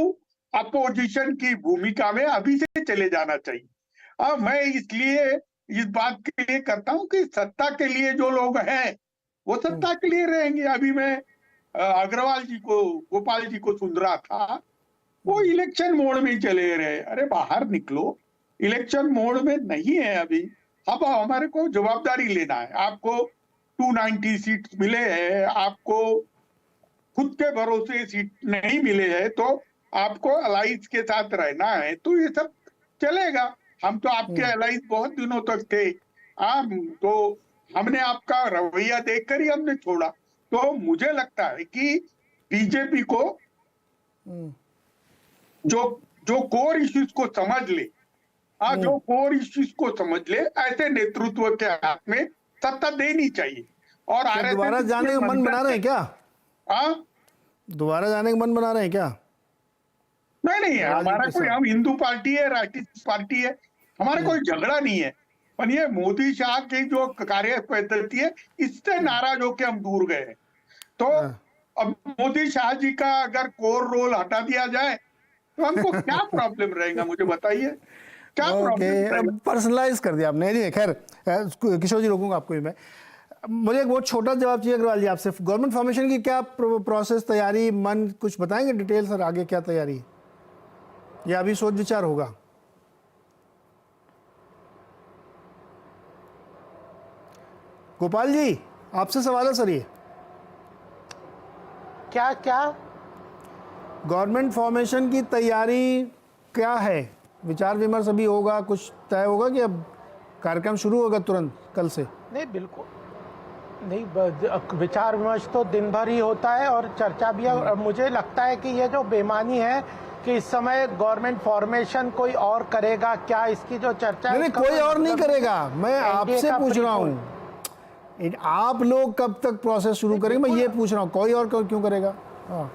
अपोजिशन की भूमिका में अभी से चले जाना चाहिए। मैं इसलिए इस बात के लिए करता हूं कि सत्ता के लिए जो लोग हैं वो सत्ता के लिए रहेंगे। अभी मैं अग्रवाल जी को, गोपाल जी को सुन रहा था, वो इलेक्शन मोड में चले रहे। अरे बाहर निकलो, इलेक्शन मोड में नहीं है अभी। अब हमारे को जवाबदारी लेना है। आपको 290 सीट मिले हैं, आपको खुद के भरोसे सीट नहीं मिले हैं, तो आपको अलाइंस के साथ रहना है, तो ये सब चलेगा। हम तो आपके अलाइंस बहुत दिनों तक थे, तो हमने आपका रवैया देखकर ही हमने छोड़ा। तो मुझे लगता है कि बीजेपी को जो कोर इश्यूज को समझ ले, जो कोर इश्यूज को समझ ले, ऐसे नेतृत्व के हाथ में सत्ता देनी चाहिए। और दोबारा जाने का मन बना रहे हैं क्या? दोबारा जाने का मन बना रहे हैं क्या? नहीं, हमारा कोई, हम हिंदू पार्टी है, राष्ट्रीय पार्टी है, हमारा कोई झगड़ा नहीं है। पर ये मोदी शाह की जो कार्य पद्धति है, इससे नाराज होकर हम दूर गए हैं। तो अब मोदी शाह जी का अगर कोर रोल हटा दिया जाए तो हमको क्या प्रॉब्लम रहेगा, मुझे बताइए क्या प्रॉब्लम? पर्सनलाइज कर दिया आपने। नहीं, खैर किशोर जी रोकूंगा आपको भी मैं। मुझे एक बहुत छोटा जवाब चाहिए अग्रवाल जी आपसे। गवर्नमेंट फॉर्मेशन की क्या प्रोसेस, तैयारी, मन कुछ बताएंगे डिटेल सर? आगे क्या तैयारी, या अभी सोच विचार होगा? गोपाल जी आपसे सवाल है सर। ये क्या गवर्नमेंट फॉर्मेशन की तैयारी क्या है? विचार विमर्श अभी होगा, कुछ तय होगा कि अब कार्यक्रम शुरू होगा तुरंत कल से? नहीं, बिल्कुल नहीं, विचार विमर्श तो दिन भर ही होता है और चर्चा भी है। और मुझे लगता है कि ये जो बेईमानी है कि इस समय गवर्नमेंट फॉर्मेशन कोई और करेगा क्या, इसकी जो चर्चा है, नहीं, कोई और नहीं करेगा। मैं आपसे पूछ रहा हूँ, आप लोग कब तक प्रोसेस शुरू करेंगे, मैं ये पूछ रहा हूँ, कोई और क्यों करेगा? हाँ,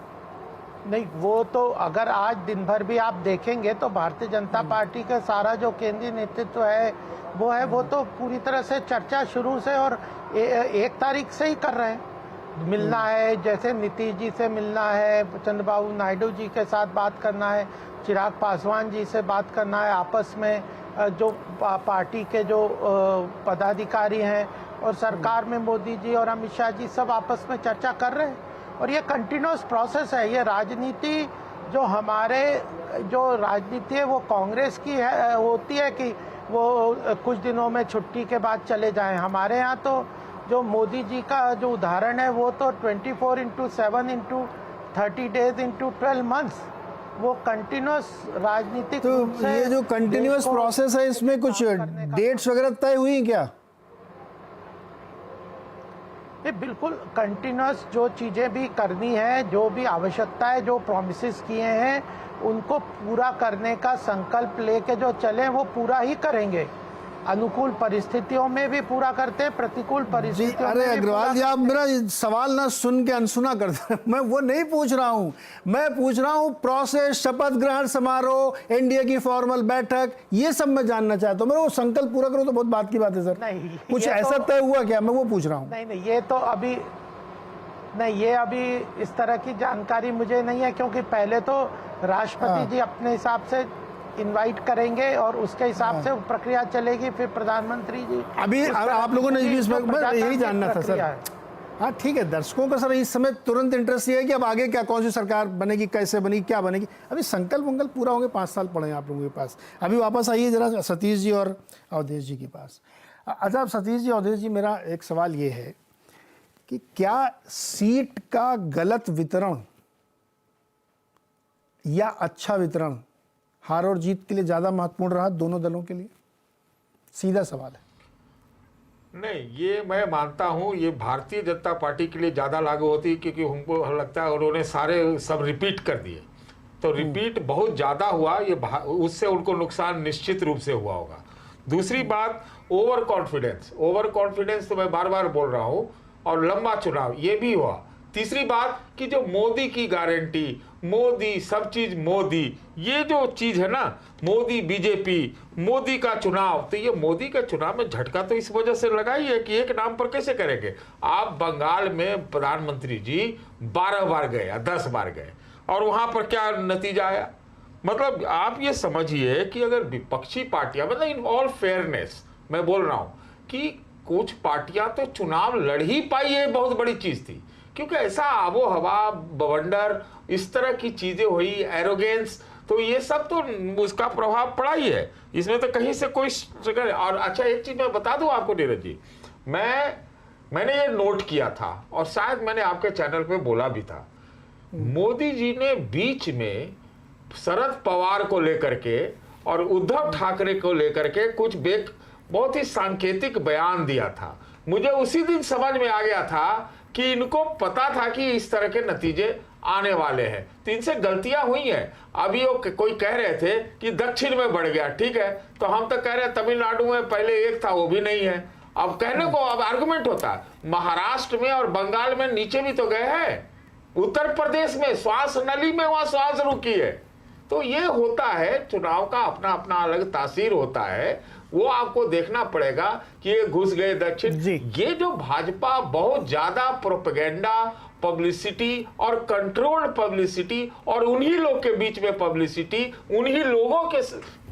नहीं, वो तो अगर आज दिन भर भी आप देखेंगे तो भारतीय जनता पार्टी का सारा जो केंद्रीय नेतृत्व है वो तो पूरी तरह से चर्चा शुरू से और 1 तारीख से ही कर रहे हैं। मिलना है, जैसे नीतीश जी से मिलना है, चंद्रबाबू नायडू जी के साथ बात करना है, चिराग पासवान जी से बात करना है, आपस में जो पार्टी के जो पदाधिकारी हैं और सरकार में मोदी जी और अमित शाह जी सब आपस में चर्चा कर रहे हैं। और ये कंटिन्यूस प्रोसेस है। ये राजनीति जो हमारे जो राजनीति है वो कांग्रेस की है, होती है कि वो कुछ दिनों में छुट्टी के बाद चले जाएं। हमारे यहाँ तो जो मोदी जी का जो उदाहरण है वो तो 24/7 × 30 डेज × 12 मंथ्स वो कंटिन्यूस राजनीतिक तो रूप से ये जो कंटिन्यूस प्रोसेस है इसमें कुछ डेट्स वगैरह तय हुई हैं क्या? ये बिल्कुल कंटिन्यूस जो चीज़ें भी करनी है, जो भी आवश्यकता है, जो प्रॉमिसेस किए हैं उनको पूरा करने का संकल्प लेके जो चले वो पूरा ही करेंगे। अनुकूल परिस्थितियों में भी पूरा करते हैं, प्रतिकूल परिस्थितियों अरे में भी अग्रवाल जी, आप मेरा सवाल ना सुन के अनसुना करते हैं। मैं वो नहीं पूछ रहा हूँ, मैं पूछ रहा हूँ प्रोसेस, शपथ ग्रहण समारोह, एनडीए की फॉर्मल बैठक, ये सब मैं जानना चाहता हूँ। मेरा वो संकल्प पूरा करो तो बहुत बात की बात है सर। नहीं, कुछ ये ऐसा तय हुआ क्या, मैं वो पूछ रहा हूँ। नहीं, ये तो अभी नहीं, ये अभी इस तरह की जानकारी मुझे नहीं है, क्योंकि पहले तो राष्ट्रपति जी अपने हिसाब से इनवाइट करेंगे और उसके हिसाब से प्रक्रिया चलेगी, फिर प्रधानमंत्री जी। अभी आप लोगों ने यही जानना था सर। हाँ ठीक है, दर्शकों का सर इस समय तुरंत इंटरेस्ट ये है कि अब आगे क्या, कौन सी सरकार बनेगी, कैसे बनेगी, क्या बनेगी। अभी संकल्प वंकल्प पूरा होंगे, 5 साल पड़े हैं आप लोगों के पास। अभी वापस आइए जरा सतीश जी और अवधेश जी के पास। अच्छा सतीश जी, अवधेश जी, मेरा एक सवाल ये है कि क्या सीट का गलत वितरण या अच्छा वितरण हार और जीत के लिए ज़्यादा महत्वपूर्ण रहा दोनों दलों के लिए? सीधा सवाल है। नहीं, ये मैं मानता हूँ ये भारतीय जनता पार्टी के लिए ज़्यादा लागू होती है, क्योंकि हमको लगता है उन्होंने सारे सब रिपीट कर दिए, तो रिपीट बहुत ज़्यादा हुआ, ये उससे उनको नुकसान निश्चित रूप से हुआ होगा। दूसरी बात, ओवर कॉन्फिडेंस तो मैं बार बार बोल रहा हूँ, और लंबा चुनाव ये भी हुआ। तीसरी बात कि जो मोदी की गारंटी, मोदी सब चीज मोदी, ये जो चीज है ना, मोदी बीजेपी, मोदी का चुनाव, तो ये मोदी का चुनाव में झटका तो इस वजह से लगा ही है कि एक नाम पर कैसे करेंगे आप। बंगाल में प्रधानमंत्री जी 12 बार गए या 10 बार गए, और वहां पर क्या नतीजा आया। मतलब आप ये समझिए कि अगर विपक्षी पार्टियां, मतलब इन ऑल फेयरनेस मैं बोल रहा हूं कि कुछ पार्टियां तो चुनाव लड़ ही पाई, है बहुत बड़ी चीज थी, क्योंकि ऐसा आबो हवा, बवंडर, इस तरह की चीजें हुई, एरोगेंस, तो ये सब तो उसका प्रभाव पड़ा ही है, इसमें तो कहीं से कोई। और अच्छा एक चीज मैं बता दूं आपको नीरज जी, मैंने ये नोट किया था और शायद मैंने आपके चैनल पे बोला भी था, मोदी जी ने बीच में शरद पवार को लेकर के और उद्धव ठाकरे को लेकर के कुछ बहुत ही सांकेतिक बयान दिया था। मुझे उसी दिन समझ में आ गया था कि इनको पता था कि इस तरह के नतीजे आने वाले हैं, तो इनसे गलतियां हुई हैं। अभी वो कोई कह रहे थे कि दक्षिण में बढ़ गया, ठीक है, तो हम तो कह रहे हैं तमिलनाडु में पहले 1 था, वो भी नहीं है। अब कहने को अब आर्गुमेंट होता है, महाराष्ट्र में और बंगाल में नीचे भी तो गए हैं, उत्तर प्रदेश में श्वास नली में वहां श्वास रुकी है। तो ये होता है, चुनाव का अपना अपना अलग तासीर होता है, वो आपको देखना पड़ेगा कि ये घुस गए दक्षिण। ये जो भाजपा बहुत ज्यादा प्रोपेगेंडा, पब्लिसिटी और कंट्रोल्ड पब्लिसिटी, और उन्हीं लोग के बीच में पब्लिसिटी, उन्हीं लोगों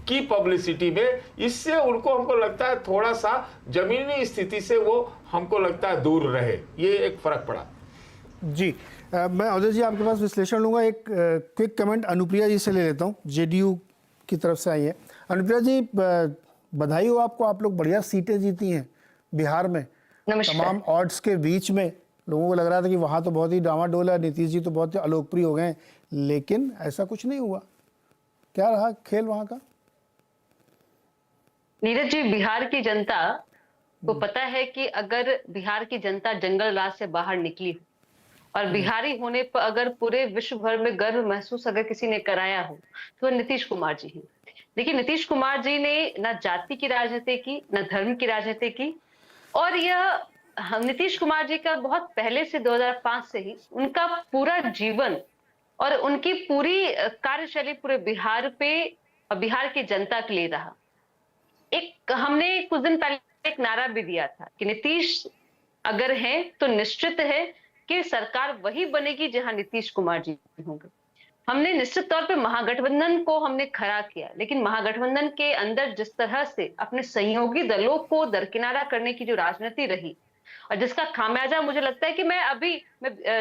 की पब्लिसिटी में, इससे उनको हमको लगता है थोड़ा सा जमीनी स्थिति से वो हमको लगता है दूर रहे, ये एक फर्क पड़ा। जी मैं अवधेश जी आपके पास विश्लेषण लूंगा। एक क्विक कमेंट अनुप्रिया जी से ले लेता हूँ, जेडीयू की तरफ से आई है। अनुप्रिया जी, बधाई हो आपको, आप लोग बढ़िया सीटें जीती हैं बिहार में। तमाम ऑड्स के बीच में लोगों को लग रहा था कि वहाँ तो बहुत ही डामाडोल है, नीतीश जी तो बहुत ही अलोकप्रिय हो गए, लेकिन ऐसा कुछ नहीं हुआ। क्या रहा खेल वहाँ का? नीरज जी, बिहार की जनता को पता है कि अगर बिहार की जनता जंगल राज से बाहर निकली हो और बिहारी होने पर अगर पूरे विश्व भर में गर्व महसूस अगर किसी ने कराया हो तो वह नीतीश कुमार जी हैं। देखिए, नीतीश कुमार जी ने न जाति की राजनीति की, न धर्म की राजनीति की, और यह नीतीश कुमार जी का बहुत पहले से 2005 से ही उनका पूरा जीवन और उनकी पूरी कार्यशैली पूरे बिहार पे और बिहार की जनता के लिए रहा। एक हमने कुछ दिन पहले एक नारा भी दिया था कि नीतीश अगर हैं तो निश्चित है कि सरकार वही बनेगी जहां नीतीश कुमार जी होंगे। हमने निश्चित तौर पे महागठबंधन को हमने खड़ा किया, लेकिन महागठबंधन के अंदर जिस तरह से अपने सहयोगी दलों को दरकिनारा करने की जो राजनीति रही और जिसका खामियाजा मुझे लगता है कि मैं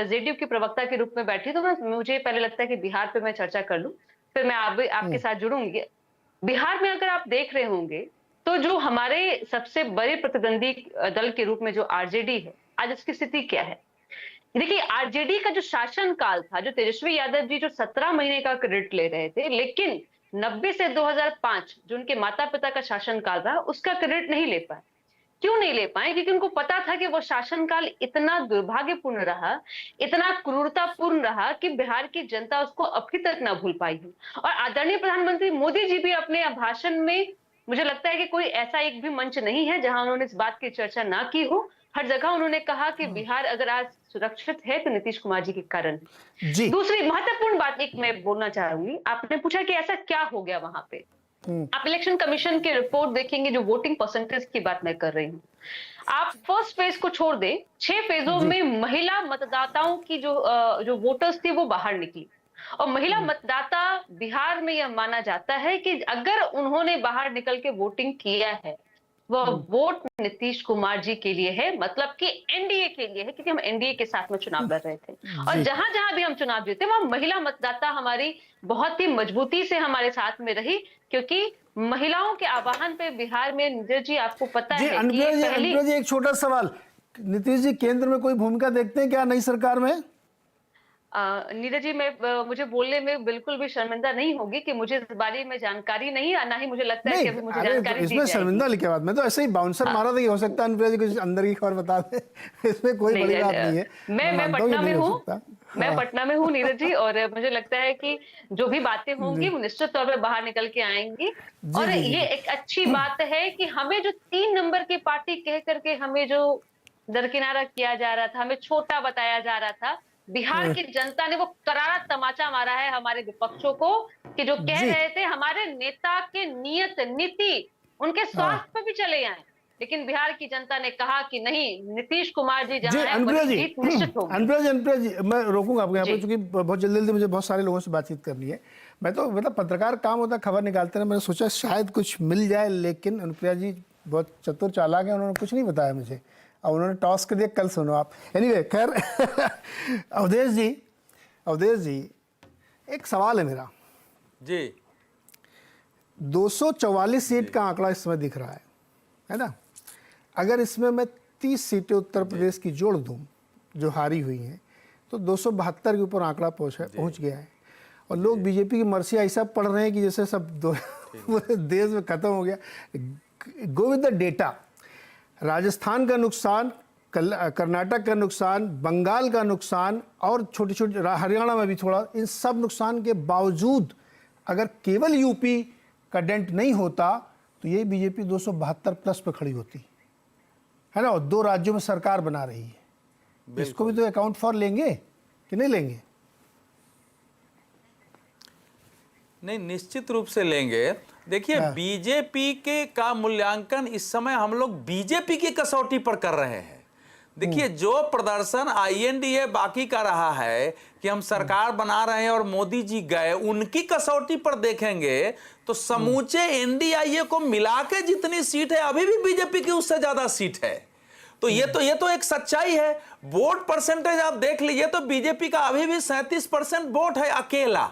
जेडीयू की प्रवक्ता के रूप में बैठी, तो मुझे पहले लगता है कि बिहार पे मैं चर्चा कर लूं, फिर मैं आपके साथ जुड़ूंगी। बिहार में अगर आप देख रहे होंगे तो जो हमारे सबसे बड़े प्रतिद्वंदी दल के रूप में जो आरजेडी है, आज उसकी स्थिति क्या है? देखिए, आरजेडी का जो शासन काल था, जो तेजस्वी यादव जी जो 17 महीने का क्रेडिट ले रहे थे, लेकिन 90 से 2005 जो उनके माता पिता का शासन काल था, उसका क्रेडिट नहीं ले पाए। क्यों नहीं ले पाए? क्योंकि उनको पता था कि वो शासनकाल इतना दुर्भाग्यपूर्ण रहा, इतना क्रूरतापूर्ण रहा कि बिहार की जनता उसको अभी तक ना भूल पाई है। और आदरणीय प्रधानमंत्री मोदी जी भी अपने भाषण में, मुझे लगता है कि कोई ऐसा एक भी मंच नहीं है जहां उन्होंने इस बात की चर्चा ना की हो। हर जगह उन्होंने कहा कि बिहार अगर आज सुरक्षित है तो नीतीश कुमार जी के कारण है। जी। दूसरी महत्वपूर्ण बात एक मैं बोलना चाहूंगी, आपने पूछा कि ऐसा क्या हो गया वहां पे। आप इलेक्शन कमीशन की रिपोर्ट देखेंगे, जो वोटिंग परसेंटेज की बात मैं कर रही हूँ, आप फर्स्ट फेज को छोड़ दें, 6 फेजों में महिला मतदाताओं की जो वोटर्स थी वो बाहर निकली। और महिला मतदाता बिहार में यह माना जाता है कि अगर उन्होंने बाहर निकल के वोटिंग किया है, वह वोट नीतीश कुमार जी के लिए है, मतलब कि एनडीए के लिए है, क्योंकि हम एनडीए के साथ में चुनाव लड़ रहे थे। और जहां जहां भी हम चुनाव जीते वहां महिला मतदाता हमारी बहुत ही मजबूती से हमारे साथ में रही, क्योंकि महिलाओं के आह्वान पे बिहार में, नीरज जी आपको पता है कि अनुप्रिया जी, एक छोटा सवाल, नीतीश जी केंद्र में कोई भूमिका देखते हैं क्या नई सरकार में? नीरज जी, मुझे बोलने में बिल्कुल भी शर्मिंदा नहीं होगी कि मुझे इस बारे में जानकारी नहीं है, ना ही मुझे लगता है कि अभी मुझे जानकारी दी इसमें शर्मिंदा की क्या बात, मैं तो ऐसे ही बाउंसर मारा था कि हो सकता है अनुप्रिया जी कुछ अंदर की खबर बता दे, इसमें कोई बड़ी बात नहीं है। मैं पटना में हूँ, मैं पटना में हूँ नीरज जी, और मुझे लगता है कि जो भी बातें होंगी वो निश्चित तौर पर बाहर निकल के आएंगी। और ये एक अच्छी बात है कि हमें जो 3 नंबर की पार्टी कह करके हमें जो दरकिनारा किया जा रहा था, हमें छोटा बताया जा रहा था, बिहार की जनता ने वो करारा तमाचा मारा है हमारे विपक्षों को, कि जो कह रहे थे हमारे नेता के नियत नीति उनके स्वास्थ्य पर भी चले आए, लेकिन बिहार की जनता ने कहा कि नहीं, नीतीश कुमार जी जहां है वहीं जीत निश्चित होगी। अनुप्रिया जी, मैं रोकूंगा आपको यहाँ पे, क्योंकि बहुत जल्दी मुझे बहुत सारे लोगों से बातचीत करनी है। मैं तो मतलब पत्रकार काम होता है, खबर निकालते हैं, मैंने सोचा शायद कुछ मिल जाए, लेकिन अनुप्रिया जी बहुत चतुर चालाक है, उन्होंने कुछ नहीं बताया मुझे, और उन्होंने टॉस कर दिया, कल सुनो आप। एनीवे, खैर अवधेश जी एक सवाल है मेरा जी। 244 सीट का आंकड़ा इस समय दिख रहा है ना? अगर इसमें मैं 30 सीटें उत्तर प्रदेश की जोड़ दूं जो हारी हुई हैं, तो 272 के ऊपर आंकड़ा पहुंच गया है। और लोग बीजेपी की मर्सी ऐसा पढ़ रहे हैं कि जैसे सब देश में खत्म हो गया। Go with the data, Rajasthan का नुकसान, कर्नाटक का नुकसान, बंगाल का नुकसान और छोटी छोटी हरियाणा में भी थोड़ा, इन सब नुकसान के बावजूद अगर केवल यूपी का डेंट नहीं होता तो ये बीजेपी 272 प्लस पे खड़ी होती है ना, और 2 राज्यों में सरकार बना रही है। इसको भी तो अकाउंट फॉर लेंगे कि नहीं लेंगे? नहीं, निश्चित रूप से लेंगे। देखिए, बीजेपी के का मूल्यांकन इस समय हम लोग बीजेपी की कसौटी पर कर रहे हैं। देखिए, जो प्रदर्शन आईएनडीए बाकी का रहा है कि हम सरकार बना रहे हैं और मोदी जी गए, उनकी कसौटी पर देखेंगे तो समूचे एनडीआईए को मिला के जितनी सीट है अभी भी बीजेपी की उससे ज्यादा सीट है। तो ये तो एक सच्चाई है। वोट परसेंटेज आप देख लीजिए तो बीजेपी का अभी भी 37% वोट है अकेला,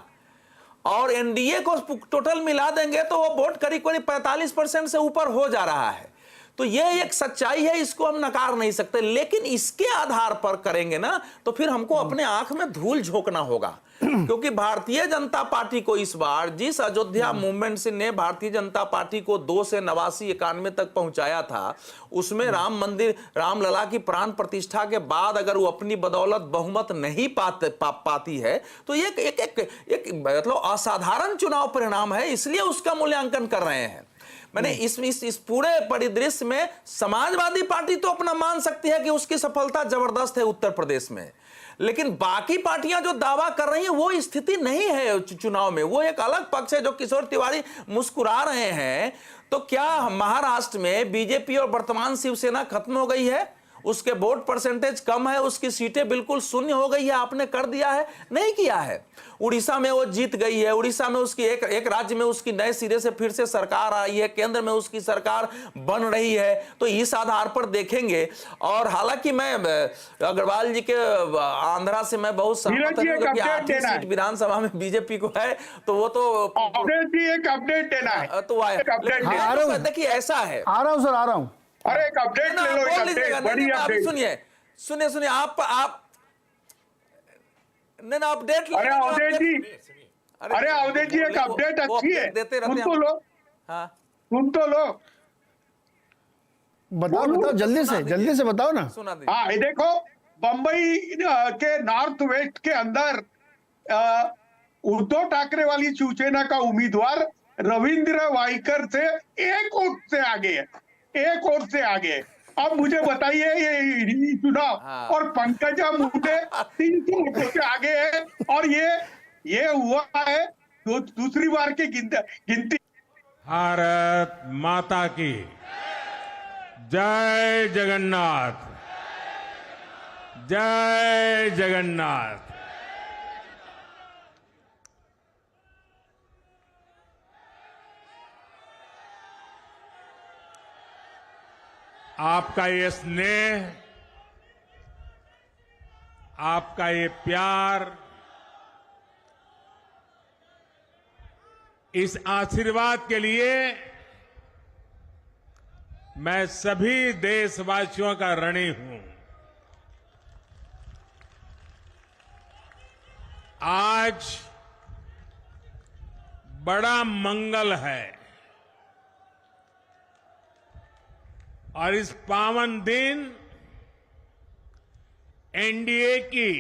और एनडीए को टोटल मिला देंगे तो वो वोट करीब 45% से ऊपर हो जा रहा है। तो ये एक सच्चाई है, इसको हम नकार नहीं सकते। लेकिन इसके आधार पर करेंगे ना तो फिर हमको अपने आंख में धूल झोंकना होगा, क्योंकि भारतीय जनता पार्टी को इस बार जिस अयोध्या मूवमेंट से ने भारतीय जनता पार्टी को 2 से 89 91 तक पहुंचाया था, उसमें राम मंदिर रामलला की प्राण प्रतिष्ठा के बाद अगर वो अपनी बदौलत बहुमत नहीं पाती है तो ये एक मतलब असाधारण चुनाव परिणाम है, इसलिए उसका मूल्यांकन कर रहे हैं। मैंने इस पूरे परिदृश्य में समाजवादी पार्टी तो अपना मान सकती है कि उसकी सफलता जबरदस्त है उत्तर प्रदेश में, लेकिन बाकी पार्टियां जो दावा कर रही हैं वो स्थिति नहीं है चुनाव में। वो एक अलग पक्ष है। जो किशोर तिवारी मुस्कुरा रहे हैं, तो क्या महाराष्ट्र में बीजेपी और वर्तमान शिवसेना खत्म हो गई है? उसके वोट परसेंटेज कम है, उसकी सीटें बिल्कुल शून्य हो गई है? आपने कर दिया है? नहीं किया है। उड़ीसा में वो जीत गई है, उड़ीसा में उसकी एक राज्य में उसकी नए सिरे से फिर से सरकार आई है, केंद्र में उसकी सरकार बन रही है। तो इस आधार पर देखेंगे। और हालांकि मैं अग्रवाल जी के आंध्रा से मैं बहुत सहमत हूं, क्योंकि 8वीं सीट विधानसभा में बीजेपी को है, तो वो तो एक अपडेट देना है। तो देखिए ऐसा है, आ रहा हूं सर, आ रहा हूं। अरे एक अपडेट ले लो, एक अपडेट, बड़ी अपडेट। सुनिए आप नहीं ना अपडेट। अरे अवधेश जी एक अपडेट अच्छी है, सुन तो लो। हाँ सुन तो लो, बताओ जल्दी से बताओ ना। सुना दीजिए। हाँ, ये देखो, बंबई के नॉर्थ वेस्ट के अंदर उद्धव ठाकरे वाली शिवसेना का उम्मीदवार रविंद्र वाइकर से 1 वोट से आगे है, 1 वोट से आगे है। अब मुझे बताइए ये चुनाव, और पंकजा मुंडे 300 वोटों से आगे है, और ये हुआ है दूसरी बार की गिनती। भारत माता की जय जगन्नाथ, जय जगन्नाथ। आपका ये स्नेह, आपका ये प्यार, इस आशीर्वाद के लिए मैं सभी देशवासियों का ऋणी हूं। आज बड़ा मंगल है और इस पावन दिन एनडीए की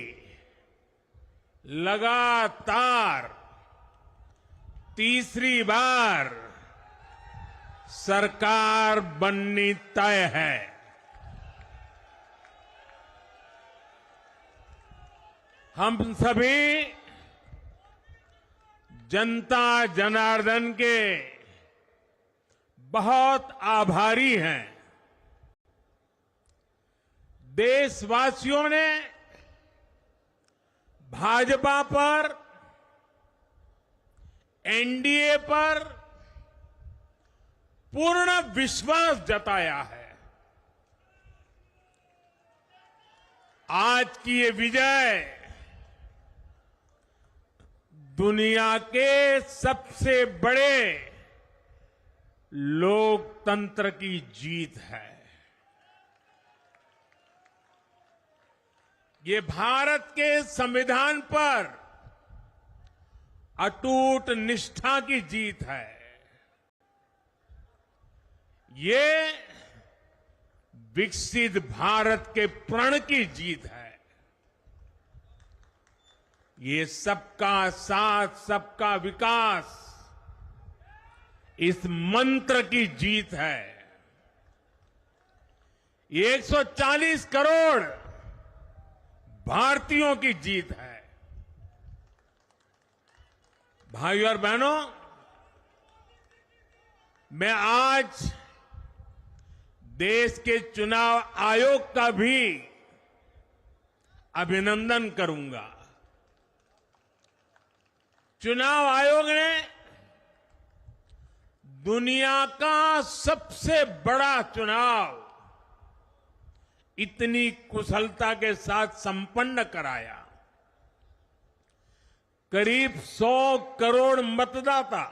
लगातार तीसरी बार सरकार बननी तय है। हम सभी जनता जनार्दन के बहुत आभारी हैं। देशवासियों ने भाजपा पर, एनडीए पर पूर्ण विश्वास जताया है। आज की ये विजय दुनिया के सबसे बड़े लोकतंत्र की जीत है। ये भारत के संविधान पर अटूट निष्ठा की जीत है। ये विकसित भारत के प्रण की जीत है। ये सबका साथ सबका विकास इस मंत्र की जीत है। ये 140 करोड़ भारतीयों की जीत है। भाइयों और बहनों, मैं आज देश के चुनाव आयोग का भी अभिनंदन करूंगा। चुनाव आयोग ने दुनिया का सबसे बड़ा चुनाव इतनी कुशलता के साथ संपन्न कराया। करीब 100 करोड़ मतदाता,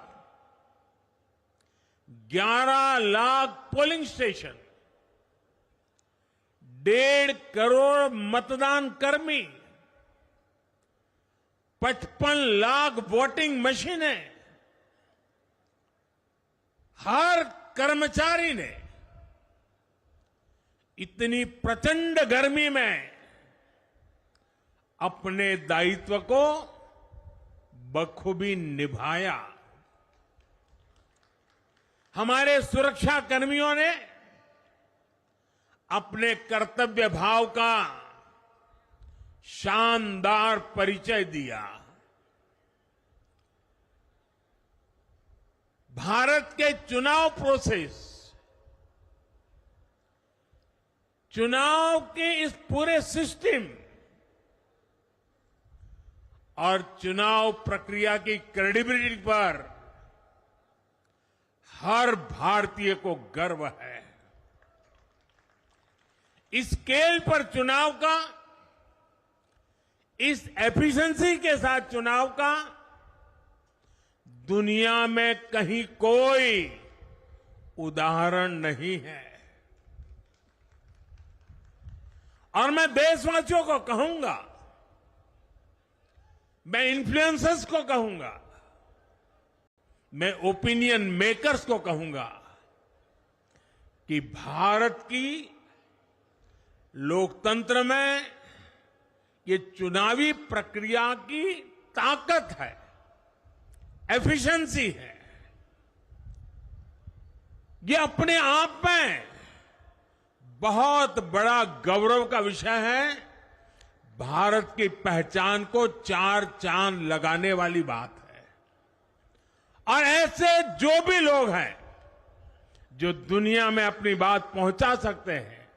11 लाख पोलिंग स्टेशन, 1.5 करोड़ मतदान कर्मी, 55 लाख वोटिंग मशीनें, हर कर्मचारी ने इतनी प्रचंड गर्मी में अपने दायित्व को बखूबी निभाया। हमारे सुरक्षा कर्मियों ने अपने कर्तव्य भाव का शानदार परिचय दिया। भारत के चुनाव प्रोसेस, चुनाव के इस पूरे सिस्टम और चुनाव प्रक्रिया की क्रेडिबिलिटी पर हर भारतीय को गर्व है। इस स्केल पर चुनाव का, इस एफिशिएंसी के साथ चुनाव का दुनिया में कहीं कोई उदाहरण नहीं है। और मैं देशवासियों को कहूंगा, मैं इन्फ्लुएंसर्स को कहूंगा, मैं ओपिनियन मेकर्स को कहूंगा कि भारत की लोकतंत्र में ये चुनावी प्रक्रिया की ताकत है, एफिशिएंसी है। ये अपने आप में बहुत बड़ा गौरव का विषय है। भारत की पहचान को 4 चांद लगाने वाली बात है। और ऐसे जो भी लोग हैं जो दुनिया में अपनी बात पहुंचा सकते हैं,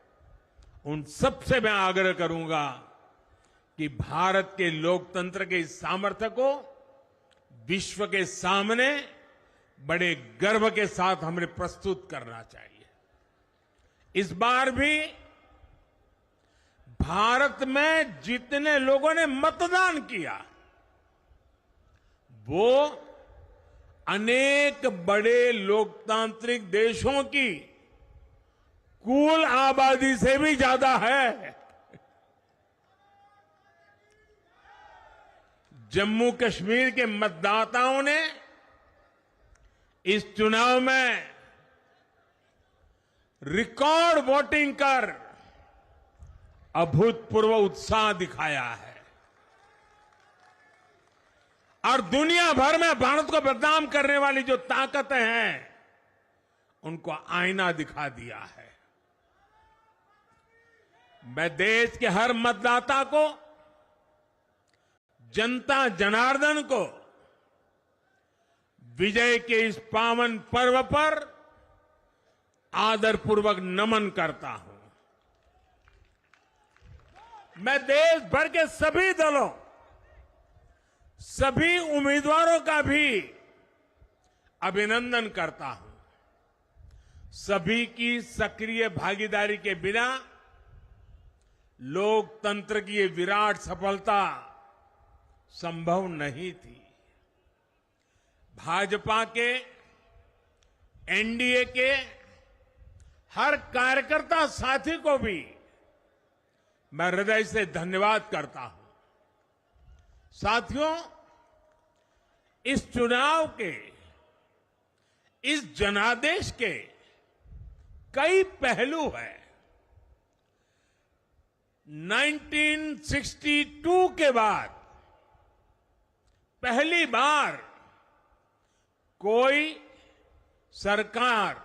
उन सबसे मैं आग्रह करूंगा कि भारत के लोकतंत्र के इस सामर्थ्य को विश्व के सामने बड़े गर्व के साथ हमें प्रस्तुत करना चाहिए। इस बार भी भारत में जितने लोगों ने मतदान किया, वो अनेक बड़े लोकतांत्रिक देशों की कुल आबादी से भी ज्यादा है। जम्मू कश्मीर के मतदाताओं ने इस चुनाव में रिकॉर्ड वोटिंग कर अभूतपूर्व उत्साह दिखाया है और दुनिया भर में भारत को बदनाम करने वाली जो ताकतें हैं, उनको आईना दिखा दिया है। मैं देश के हर मतदाता को, जनता जनार्दन को विजय के इस पावन पर्व पर आदरपूर्वक नमन करता हूं। मैं देश भर के सभी दलों, सभी उम्मीदवारों का भी अभिनंदन करता हूं। सभी की सक्रिय भागीदारी के बिना लोकतंत्र की ये विराट सफलता संभव नहीं थी। भाजपा के, एनडीए के हर कार्यकर्ता साथी को भी मैं हृदय से धन्यवाद करता हूं। साथियों, इस चुनाव के, इस जनादेश के कई पहलू हैं। 1962 के बाद पहली बार कोई सरकार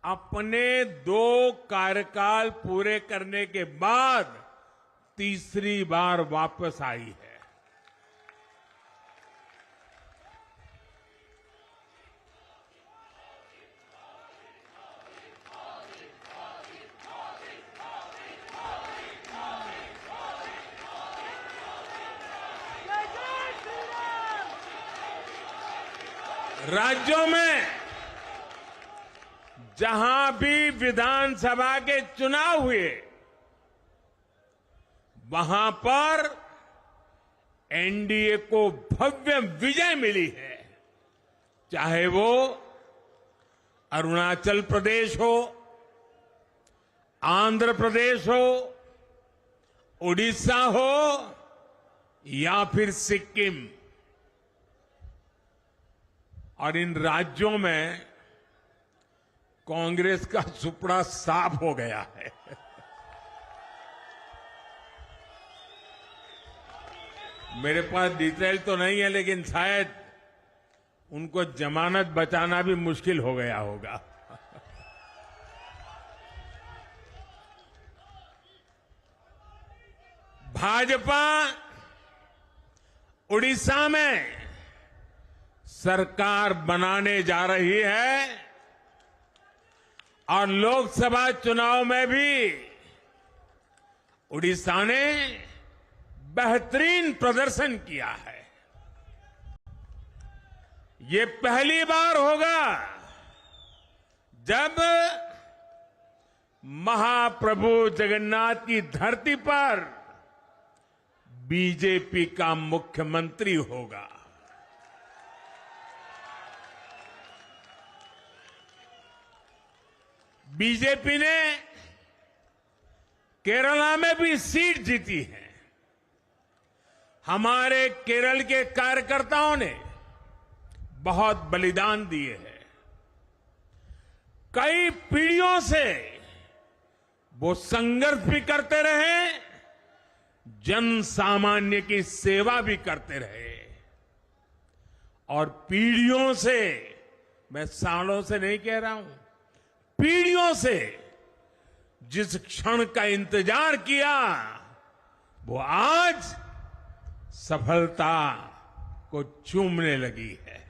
अपने 2 कार्यकाल पूरे करने के बाद तीसरी बार वापस आई है। राज्यों में जहां भी विधानसभा के चुनाव हुए, वहां पर एनडीए को भव्य विजय मिली है। चाहे वो अरुणाचल प्रदेश हो, आंध्र प्रदेश हो, उड़ीसा हो या फिर सिक्किम, और इन राज्यों में कांग्रेस का सुपड़ा साफ हो गया है। मेरे पास डिटेल तो नहीं है, लेकिन शायद उनको जमानत बचाना भी मुश्किल हो गया होगा। भाजपा उड़ीसा में सरकार बनाने जा रही है और लोकसभा चुनाव में भी उड़ीसा ने बेहतरीन प्रदर्शन किया है। ये पहली बार होगा जब महाप्रभु जगन्नाथ की धरती पर बीजेपी का मुख्यमंत्री होगा। बीजेपी ने केरला में भी सीट जीती है। हमारे केरल के कार्यकर्ताओं ने बहुत बलिदान दिए हैं। कई पीढ़ियों से वो संघर्ष भी करते रहे, जन सामान्य की सेवा भी करते रहे, और पीढ़ियों से, मैं सालों से नहीं कह रहा हूं, पीढ़ियों से जिस क्षण का इंतजार किया वो आज सफलता को चूमने लगी है।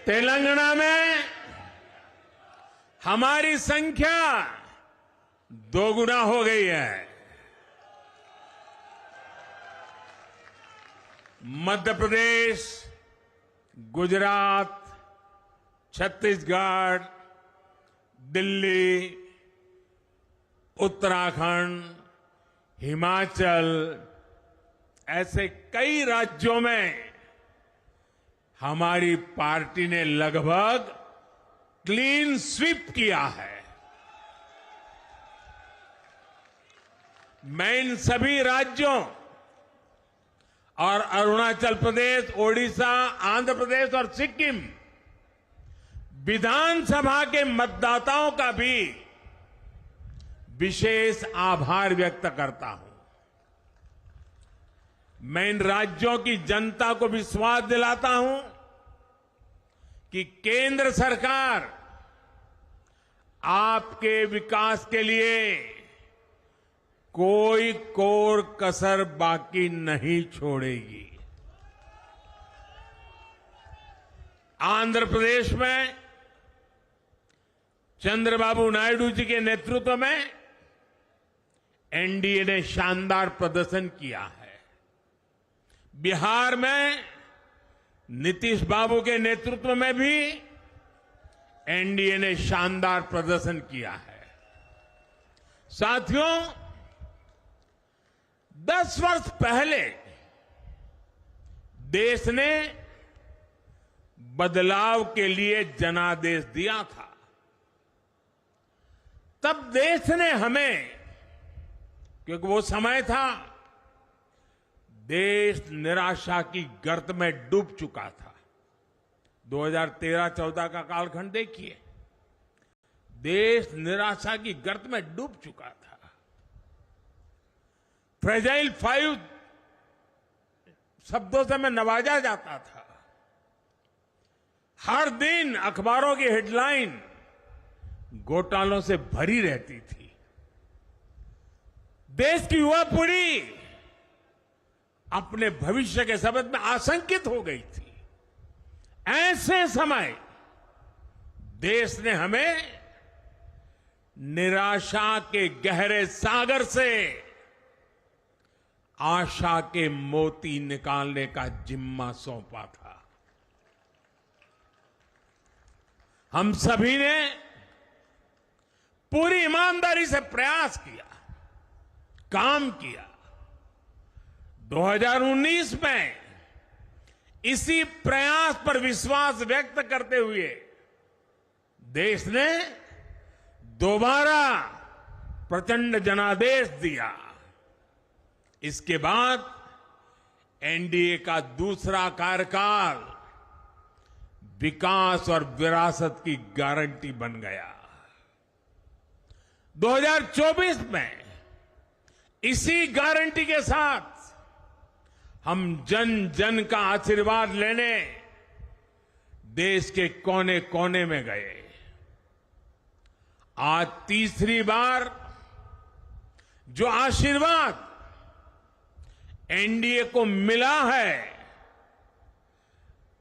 तेलंगाना में हमारी संख्या दोगुना हो गई है। मध्य प्रदेश, गुजरात, छत्तीसगढ़, दिल्ली, उत्तराखंड, हिमाचल, ऐसे कई राज्यों में हमारी पार्टी ने लगभग क्लीन स्वीप किया है। मैं इन सभी राज्यों और अरुणाचल प्रदेश, ओडिशा, आंध्र प्रदेश और सिक्किम विधानसभा के मतदाताओं का भी विशेष आभार व्यक्त करता हूं। मैं इन राज्यों की जनता को विश्वास दिलाता हूं कि केंद्र सरकार आपके विकास के लिए कोई कोर कसर बाकी नहीं छोड़ेगी। आंध्र प्रदेश में चंद्रबाबू नायडू जी के नेतृत्व में एनडीए ने शानदार प्रदर्शन किया है। बिहार में नीतीश बाबू के नेतृत्व में भी एनडीए ने शानदार प्रदर्शन किया है। साथियों, 10 वर्ष पहले देश ने बदलाव के लिए जनादेश दिया था। तब देश ने हमें, क्योंकि वो समय था देश निराशा की गर्त में डूब चुका था। 2013-14 का कालखंड देखिए, देश निराशा की गर्त में डूब चुका था। फ्रेजाइल 5 शब्दों से मैं नवाजा जाता था। हर दिन अखबारों की हेडलाइन घोटालों से भरी रहती थी। देश की युवा पीढ़ी अपने भविष्य के संबंध में आशंकित हो गई थी। ऐसे समय देश ने हमें निराशा के गहरे सागर से आशा के मोती निकालने का जिम्मा सौंपा था। हम सभी ने पूरी ईमानदारी से प्रयास किया। काम किया। 2019 में इसी प्रयास पर विश्वास व्यक्त करते हुए देश ने दोबारा प्रचंड जनादेश दिया। इसके बाद एनडीए का दूसरा कार्यकाल विकास और विरासत की गारंटी बन गया। 2024 में इसी गारंटी के साथ हम जन जन का आशीर्वाद लेने देश के कोने कोने में गए। आज तीसरी बार जो आशीर्वाद एनडीए को मिला है,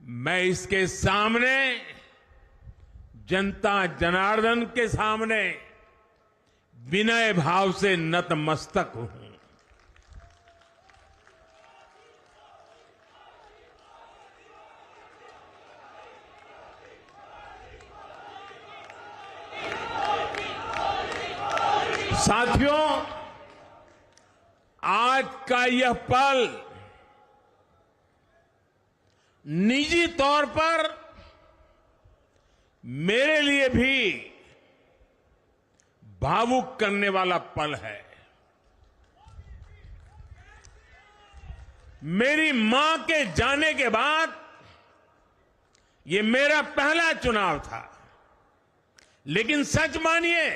मैं इसके सामने जनता जनार्दन के सामने विनय भाव से नतमस्तक हूं। साथियों, आज का यह पल निजी तौर पर मेरे लिए भी भावुक करने वाला पल है। मेरी मां के जाने के बाद ये मेरा पहला चुनाव था, लेकिन सच मानिए,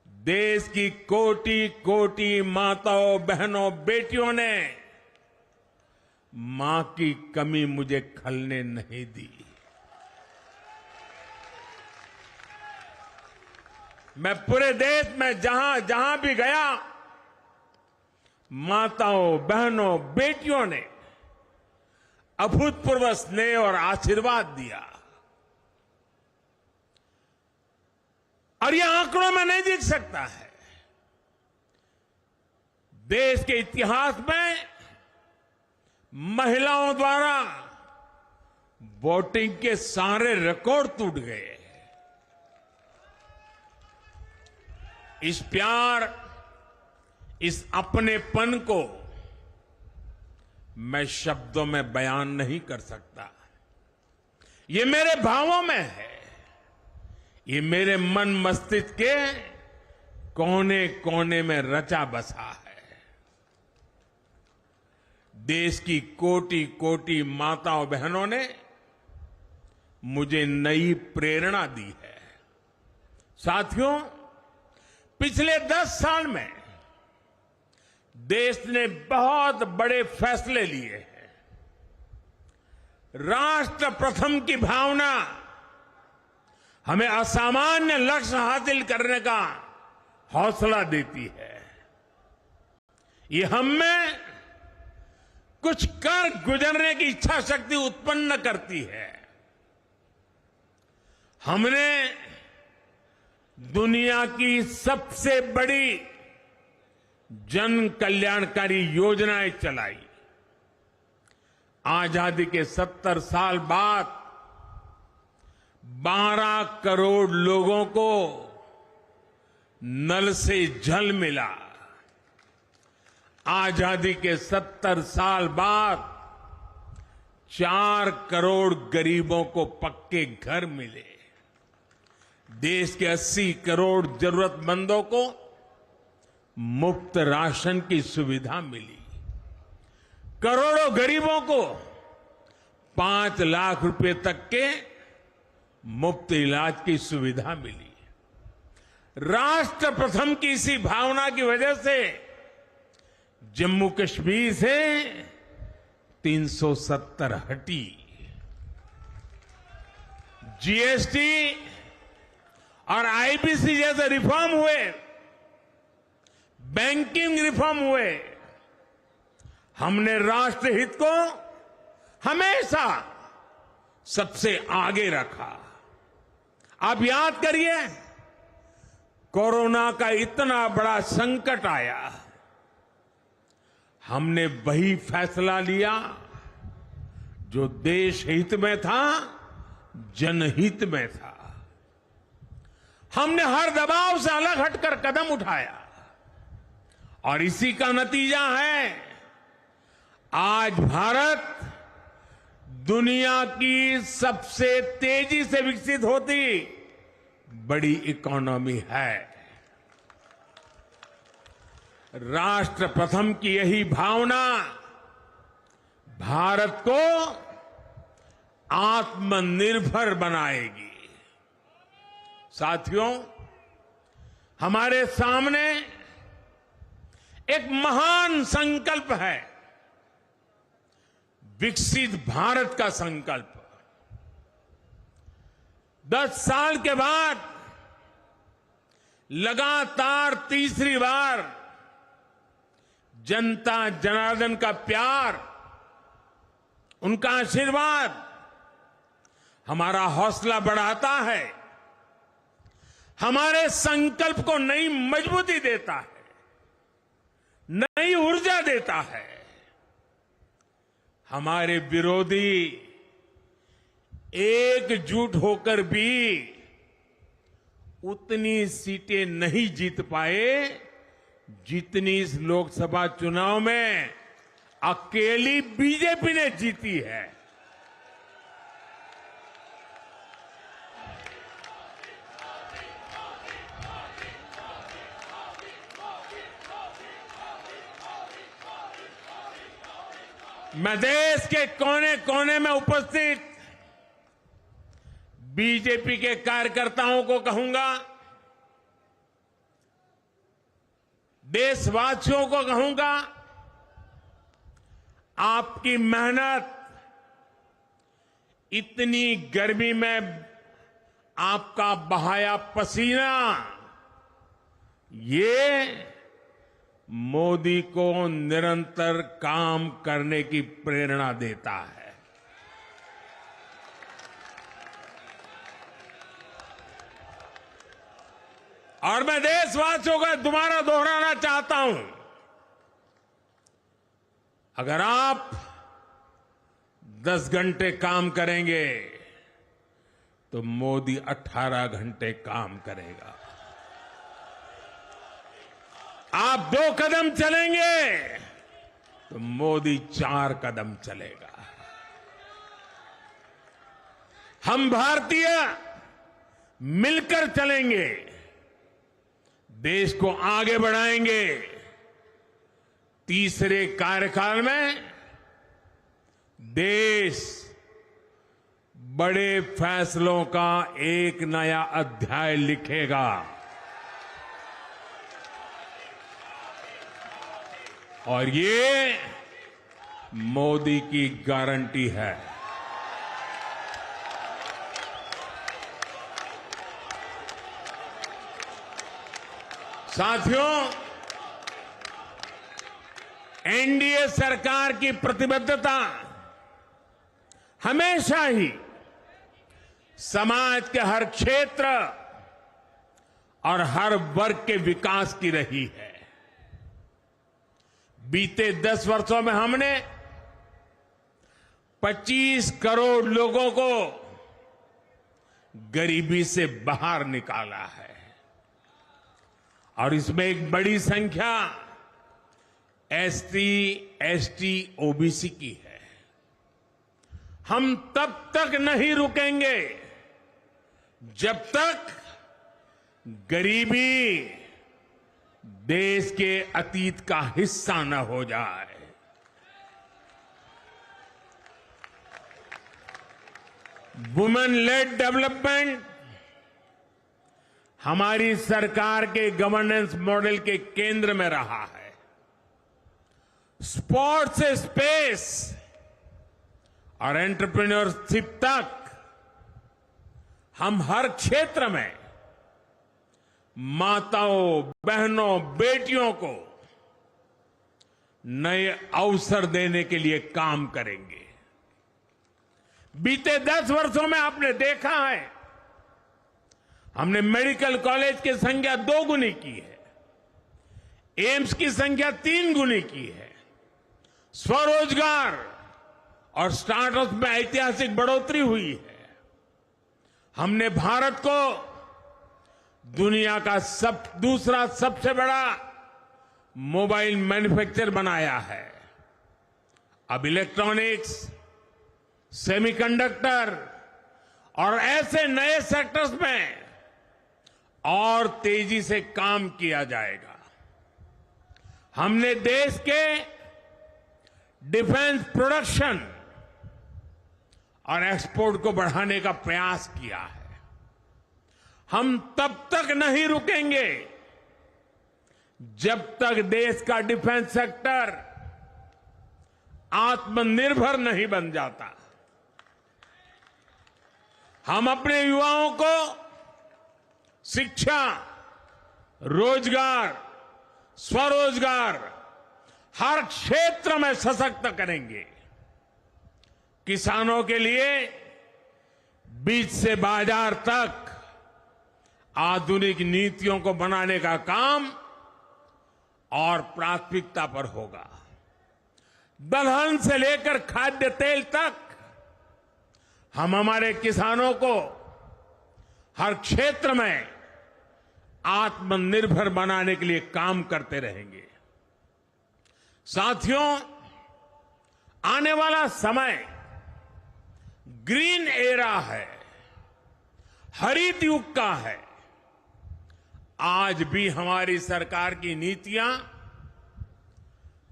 देश की कोटि कोटि माताओं, बहनों, बेटियों ने मां की कमी मुझे खलने नहीं दी। मैं पूरे देश में जहां जहां भी गया, माताओं, बहनों, बेटियों ने अभूतपूर्व स्नेह और आशीर्वाद दिया। और यह आंकड़ों में नहीं दिख सकता है। देश के इतिहास में महिलाओं द्वारा वोटिंग के सारे रिकॉर्ड टूट गए। इस प्यार, इस अपनेपन को मैं शब्दों में बयान नहीं कर सकता। ये मेरे भावों में है। ये मेरे मन मस्तिष्क के कोने कोने में रचा बसा है। देश की कोटि कोटि माताओं बहनों ने मुझे नई प्रेरणा दी है। साथियों, पिछले 10 साल में देश ने बहुत बड़े फैसले लिए हैं। राष्ट्र प्रथम की भावना हमें असामान्य लक्ष्य हासिल करने का हौसला देती है। ये हम में कुछ कर गुजरने की इच्छा शक्ति उत्पन्न करती है। हमने दुनिया की सबसे बड़ी जन कल्याणकारी योजनाएं चलाई। आजादी के 70 साल बाद 12 करोड़ लोगों को नल से जल मिला। आजादी के 70 साल बाद 4 करोड़ गरीबों को पक्के घर मिले। देश के 80 करोड़ जरूरतमंदों को मुफ्त राशन की सुविधा मिली। करोड़ों गरीबों को 5 लाख रुपए तक के मुफ्त इलाज की सुविधा मिली। राष्ट्र प्रथम की इसी भावना की वजह से जम्मू कश्मीर से 370 हटी। जीएसटी और आईबीसी जैसे रिफॉर्म हुए, बैंकिंग रिफॉर्म हुए। हमने राष्ट्रहित को हमेशा सबसे आगे रखा। आप याद करिए, कोरोना का इतना बड़ा संकट आया, हमने वही फैसला लिया जो देश हित में था, जनहित में था। हमने हर दबाव से अलग हटकर कदम उठाया और इसी का नतीजा है आज भारत दुनिया की सबसे तेजी से विकसित होती बड़ी इकोनॉमी है। राष्ट्र प्रथम की यही भावना भारत को आत्मनिर्भर बनाएगी। साथियों, हमारे सामने एक महान संकल्प है, विकसित भारत का संकल्प। 10 साल के बाद लगातार तीसरी बार जनता जनार्दन का प्यार, उनका आशीर्वाद हमारा हौसला बढ़ाता है, हमारे संकल्प को नई मजबूती देता है, नई ऊर्जा देता है। हमारे विरोधी एकजुट होकर भी उतनी सीटें नहीं जीत पाए जितनी इस लोकसभा चुनाव में अकेली बीजेपी ने जीती है। मैं देश के कोने कोने में उपस्थित बीजेपी के कार्यकर्ताओं को कहूंगा, देशवासियों को कहूंगा, आपकी मेहनत, इतनी गर्मी में आपका बहाया पसीना, ये मोदी को निरंतर काम करने की प्रेरणा देता है। और मैं देशवासियों का दोबारा दोहराना चाहता हूं, अगर आप 10 घंटे काम करेंगे तो मोदी 18 घंटे काम करेगा। आप 2 कदम चलेंगे तो मोदी 4 कदम चलेगा। हम भारतीय मिलकर चलेंगे, देश को आगे बढ़ाएंगे। तीसरे कार्यकाल में देश बड़े फैसलों का एक नया अध्याय लिखेगा। और ये मोदी की गारंटी है। साथियों, एनडीए सरकार की प्रतिबद्धता हमेशा ही समाज के हर क्षेत्र और हर वर्ग के विकास की रही है। बीते 10 वर्षों में हमने 25 करोड़ लोगों को गरीबी से बाहर निकाला है और इसमें एक बड़ी संख्या एसटी, एसटी, ओबीसी की है। हम तब तक नहीं रुकेंगे जब तक गरीबी देश के अतीत का हिस्सा न हो जाए। वुमेन लेड डेवलपमेंट हमारी सरकार के गवर्नेंस मॉडल के केंद्र में रहा है। स्पोर्ट्स से स्पेस और एंटरप्रेन्योरशिप तक हम हर क्षेत्र में माताओं, बहनों, बेटियों को नए अवसर देने के लिए काम करेंगे। बीते 10 वर्षों में आपने देखा है, हमने मेडिकल कॉलेज की संख्या 2 गुनी की है, एम्स की संख्या 3 गुनी की है, स्वरोजगार और स्टार्टअप में ऐतिहासिक बढ़ोतरी हुई है। हमने भारत को दुनिया का दूसरा सबसे बड़ा मोबाइल मैन्युफैक्चर बनाया है। अब इलेक्ट्रॉनिक्स, सेमीकंडक्टर और ऐसे नए सेक्टर्स में और तेजी से काम किया जाएगा। हमने देश के डिफेंस प्रोडक्शन और एक्सपोर्ट को बढ़ाने का प्रयास किया है। हम तब तक नहीं रुकेंगे जब तक देश का डिफेंस सेक्टर आत्मनिर्भर नहीं बन जाता। हम अपने युवाओं को शिक्षा, रोजगार, स्वरोजगार हर क्षेत्र में सशक्त करेंगे। किसानों के लिए बीज से बाजार तक आधुनिक नीतियों को बनाने का काम और प्राथमिकता पर होगा। दलहन से लेकर खाद्य तेल तक हम हमारे किसानों को हर क्षेत्र में आत्मनिर्भर बनाने के लिए काम करते रहेंगे। साथियों, आने वाला समय ग्रीन एरा है, हरित युग का है। आज भी हमारी सरकार की नीतियां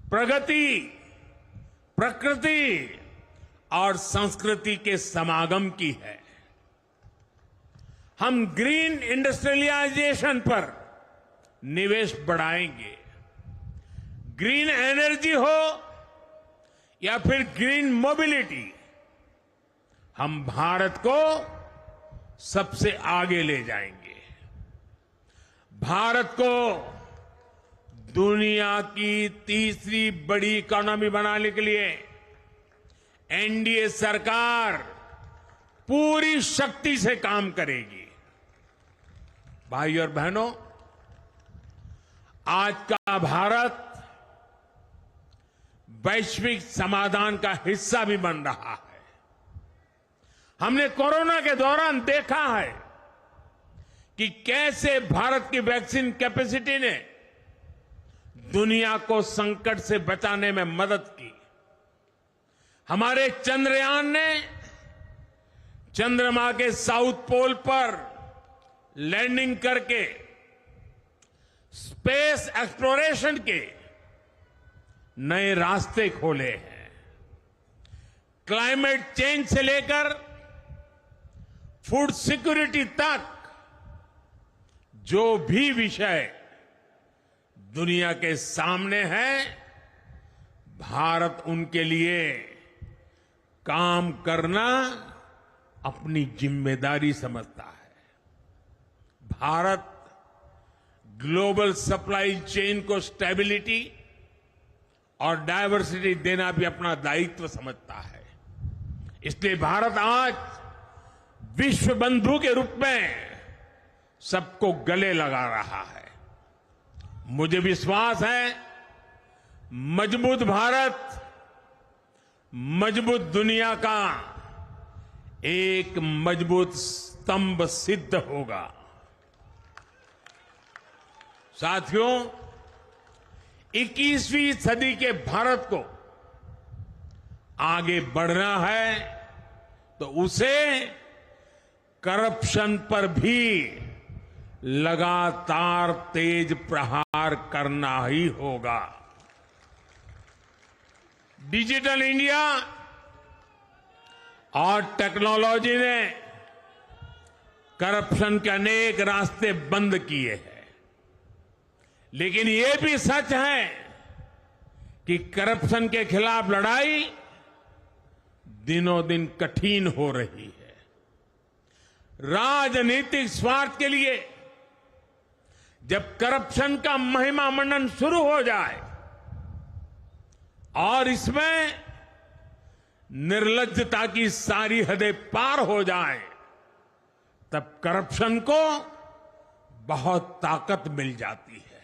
प्रगति, प्रकृति और संस्कृति के समागम की है। हम ग्रीन इंडस्ट्रियलाइजेशन पर निवेश बढ़ाएंगे। ग्रीन एनर्जी हो या फिर ग्रीन मोबिलिटी, हम भारत को सबसे आगे ले जाएंगे। भारत को दुनिया की तीसरी बड़ी इकोनॉमी बनाने के लिए एनडीए सरकार पूरी शक्ति से काम करेगी। भाई और बहनों, आज का भारत वैश्विक समाधान का हिस्सा भी बन रहा है। हमने कोरोना के दौरान देखा है कि कैसे भारत की वैक्सीन कैपेसिटी ने दुनिया को संकट से बचाने में मदद की। हमारे चंद्रयान ने चंद्रमा के साउथ पोल पर लैंडिंग करके स्पेस एक्सप्लोरेशन के नए रास्ते खोले हैं। क्लाइमेट चेंज से लेकर फूड सिक्योरिटी तक जो भी विषय दुनिया के सामने है, भारत उनके लिए काम करना अपनी जिम्मेदारी समझता है। भारत ग्लोबल सप्लाई चेन को स्टेबिलिटी और डायवर्सिटी देना भी अपना दायित्व समझता है। इसलिए भारत आज विश्व बंधु के रूप में सबको गले लगा रहा है। मुझे विश्वास है, मजबूत भारत मजबूत दुनिया का एक मजबूत स्तंभ सिद्ध होगा। साथियों, 21वीं सदी के भारत को आगे बढ़ना है तो उसे करप्शन पर भी लगातार तेज प्रहार करना ही होगा। डिजिटल इंडिया और टेक्नोलॉजी ने करप्शन के अनेक रास्ते बंद किए हैं, लेकिन ये भी सच है कि करप्शन के खिलाफ लड़ाई दिनों दिन कठिन हो रही है। राजनीतिक स्वार्थ के लिए जब करप्शन का महिमा मंडन शुरू हो जाए और इसमें निर्लज्जता की सारी हदें पार हो जाए, तब करप्शन को बहुत ताकत मिल जाती है।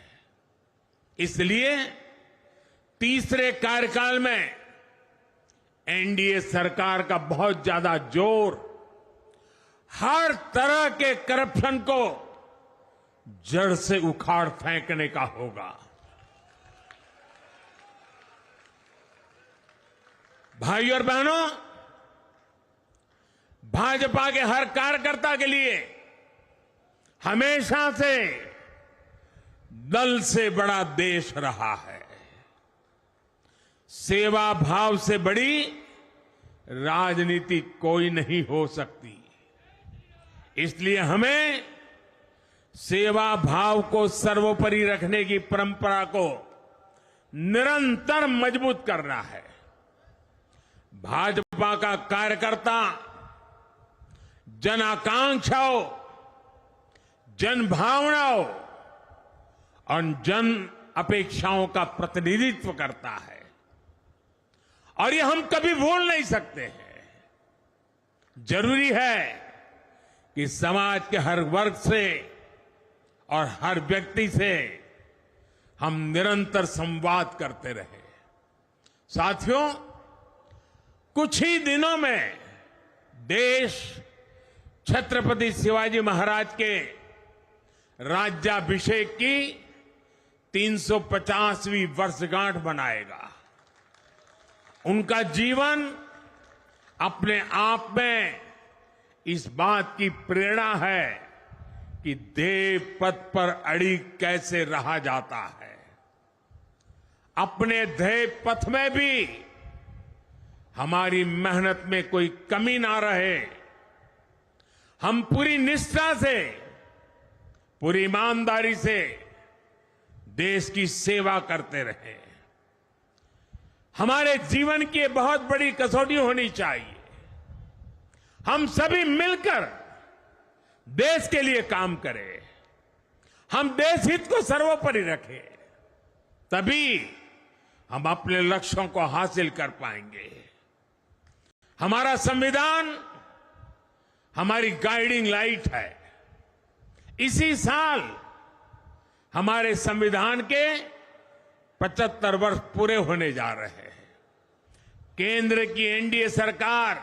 इसलिए तीसरे कार्यकाल में एनडीए सरकार का बहुत ज्यादा जोर हर तरह के करप्शन को जड़ से उखाड़ फेंकने का होगा। भाइयों और बहनों, भाजपा के हर कार्यकर्ता के लिए हमेशा से दल से बड़ा देश रहा है। सेवा भाव से बड़ी राजनीति कोई नहीं हो सकती। इसलिए हमें सेवा भाव को सर्वोपरि रखने की परंपरा को निरंतर मजबूत करना है। भाजपा का कार्यकर्ता जन आकांक्षाओं, जन भावनाओं और जन अपेक्षाओं का प्रतिनिधित्व करता है और ये हम कभी भूल नहीं सकते हैं। जरूरी है कि समाज के हर वर्ग से और हर व्यक्ति से हम निरंतर संवाद करते रहे। साथियों, कुछ ही दिनों में देश छत्रपति शिवाजी महाराज के राज्याभिषेक की 350वीं वर्षगांठ मनाएगा। उनका जीवन अपने आप में इस बात की प्रेरणा है कि ध्येय पथ पर अड़ी कैसे रहा जाता है। अपने ध्येय पथ में भी हमारी मेहनत में कोई कमी ना रहे। हम पूरी निष्ठा से, पूरी ईमानदारी से देश की सेवा करते रहे। हमारे जीवन की बहुत बड़ी कसौटी होनी चाहिए। हम सभी मिलकर देश के लिए काम करें, हम देश हित को सर्वोपरि रखें, तभी हम अपने लक्ष्यों को हासिल कर पाएंगे। हमारा संविधान हमारी गाइडिंग लाइट है। इसी साल हमारे संविधान के 75 वर्ष पूरे होने जा रहे हैं। केंद्र की एनडीए सरकार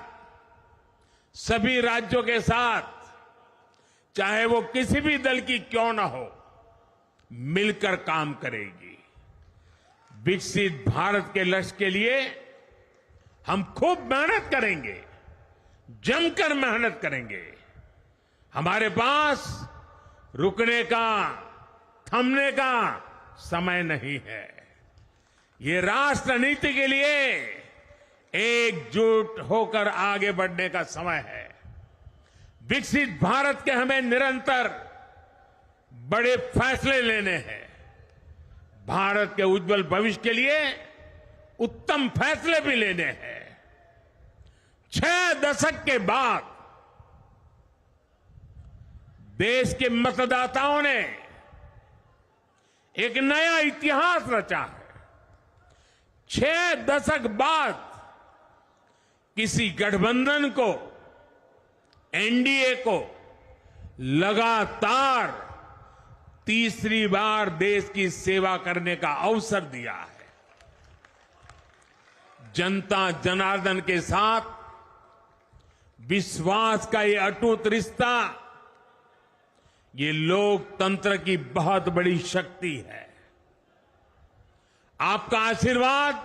सभी राज्यों के साथ, चाहे वो किसी भी दल की क्यों ना हो, मिलकर काम करेगी। विकसित भारत के लक्ष्य के लिए हम खूब मेहनत करेंगे, जमकर मेहनत करेंगे। हमारे पास रुकने का, थमने का समय नहीं है। ये राष्ट्र नीति के लिए एकजुट होकर आगे बढ़ने का समय है। विकसित भारत के हमें निरंतर बड़े फैसले लेने हैं। भारत के उज्जवल भविष्य के लिए उत्तम फैसले भी लेने हैं। 6 दशक के बाद देश के मतदाताओं ने एक नया इतिहास रचा है। 6 दशक बाद किसी गठबंधन को, एनडीए को लगातार तीसरी बार देश की सेवा करने का अवसर दिया है। जनता जनार्दन के साथ विश्वास का ये अटूट रिश्ता, ये लोकतंत्र की बहुत बड़ी शक्ति है। आपका आशीर्वाद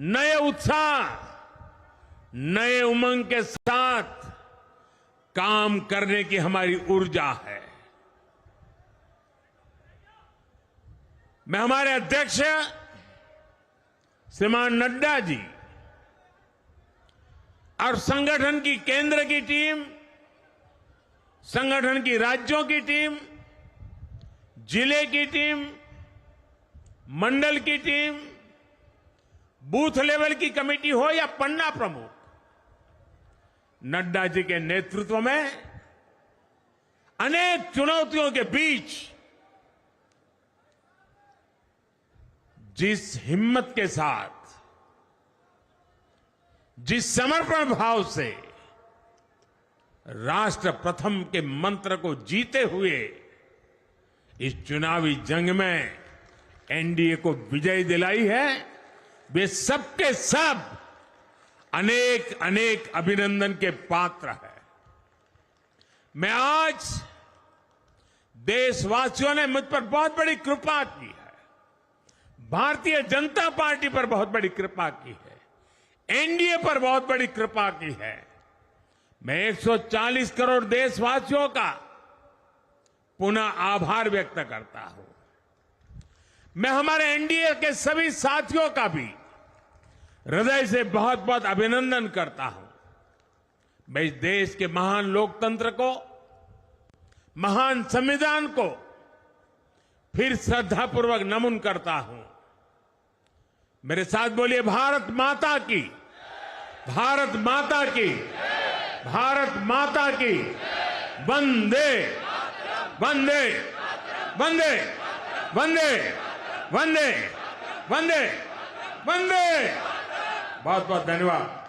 नए उत्साह, नए उमंग के साथ काम करने की हमारी ऊर्जा है। मैं हमारे अध्यक्ष श्रीमान नड्डा जी और संगठन की केंद्र की टीम, संगठन की राज्यों की टीम, जिले की टीम, मंडल की टीम, बूथ लेवल की कमेटी हो या पन्ना प्रमुख, नड्डा जी के नेतृत्व में अनेक चुनौतियों के बीच जिस हिम्मत के साथ, जिस समर्पण भाव से राष्ट्र प्रथम के मंत्र को जीते हुए इस चुनावी जंग में एनडीए को विजय दिलाई है, वे सबके सब अनेक अनेक अभिनंदन के पात्र हैं। मैं आज देशवासियों ने मुझ पर बहुत बड़ी कृपा की है, भारतीय जनता पार्टी पर बहुत बड़ी कृपा की है, एनडीए पर बहुत बड़ी कृपा की है। मैं 140 करोड़ देशवासियों का पुनः आभार व्यक्त करता हूं। मैं हमारे एनडीए के सभी साथियों का भी हृदय से बहुत बहुत अभिनंदन करता हूं। मैं इस देश के महान लोकतंत्र को, महान संविधान को फिर श्रद्धापूर्वक नमन करता हूं। मेरे साथ बोलिए, भारत माता की, भारत माता की, भारत माता की, वंदे वंदे वंदे वंदे वंदे वंदे वंदे। बहुत बहुत धन्यवाद।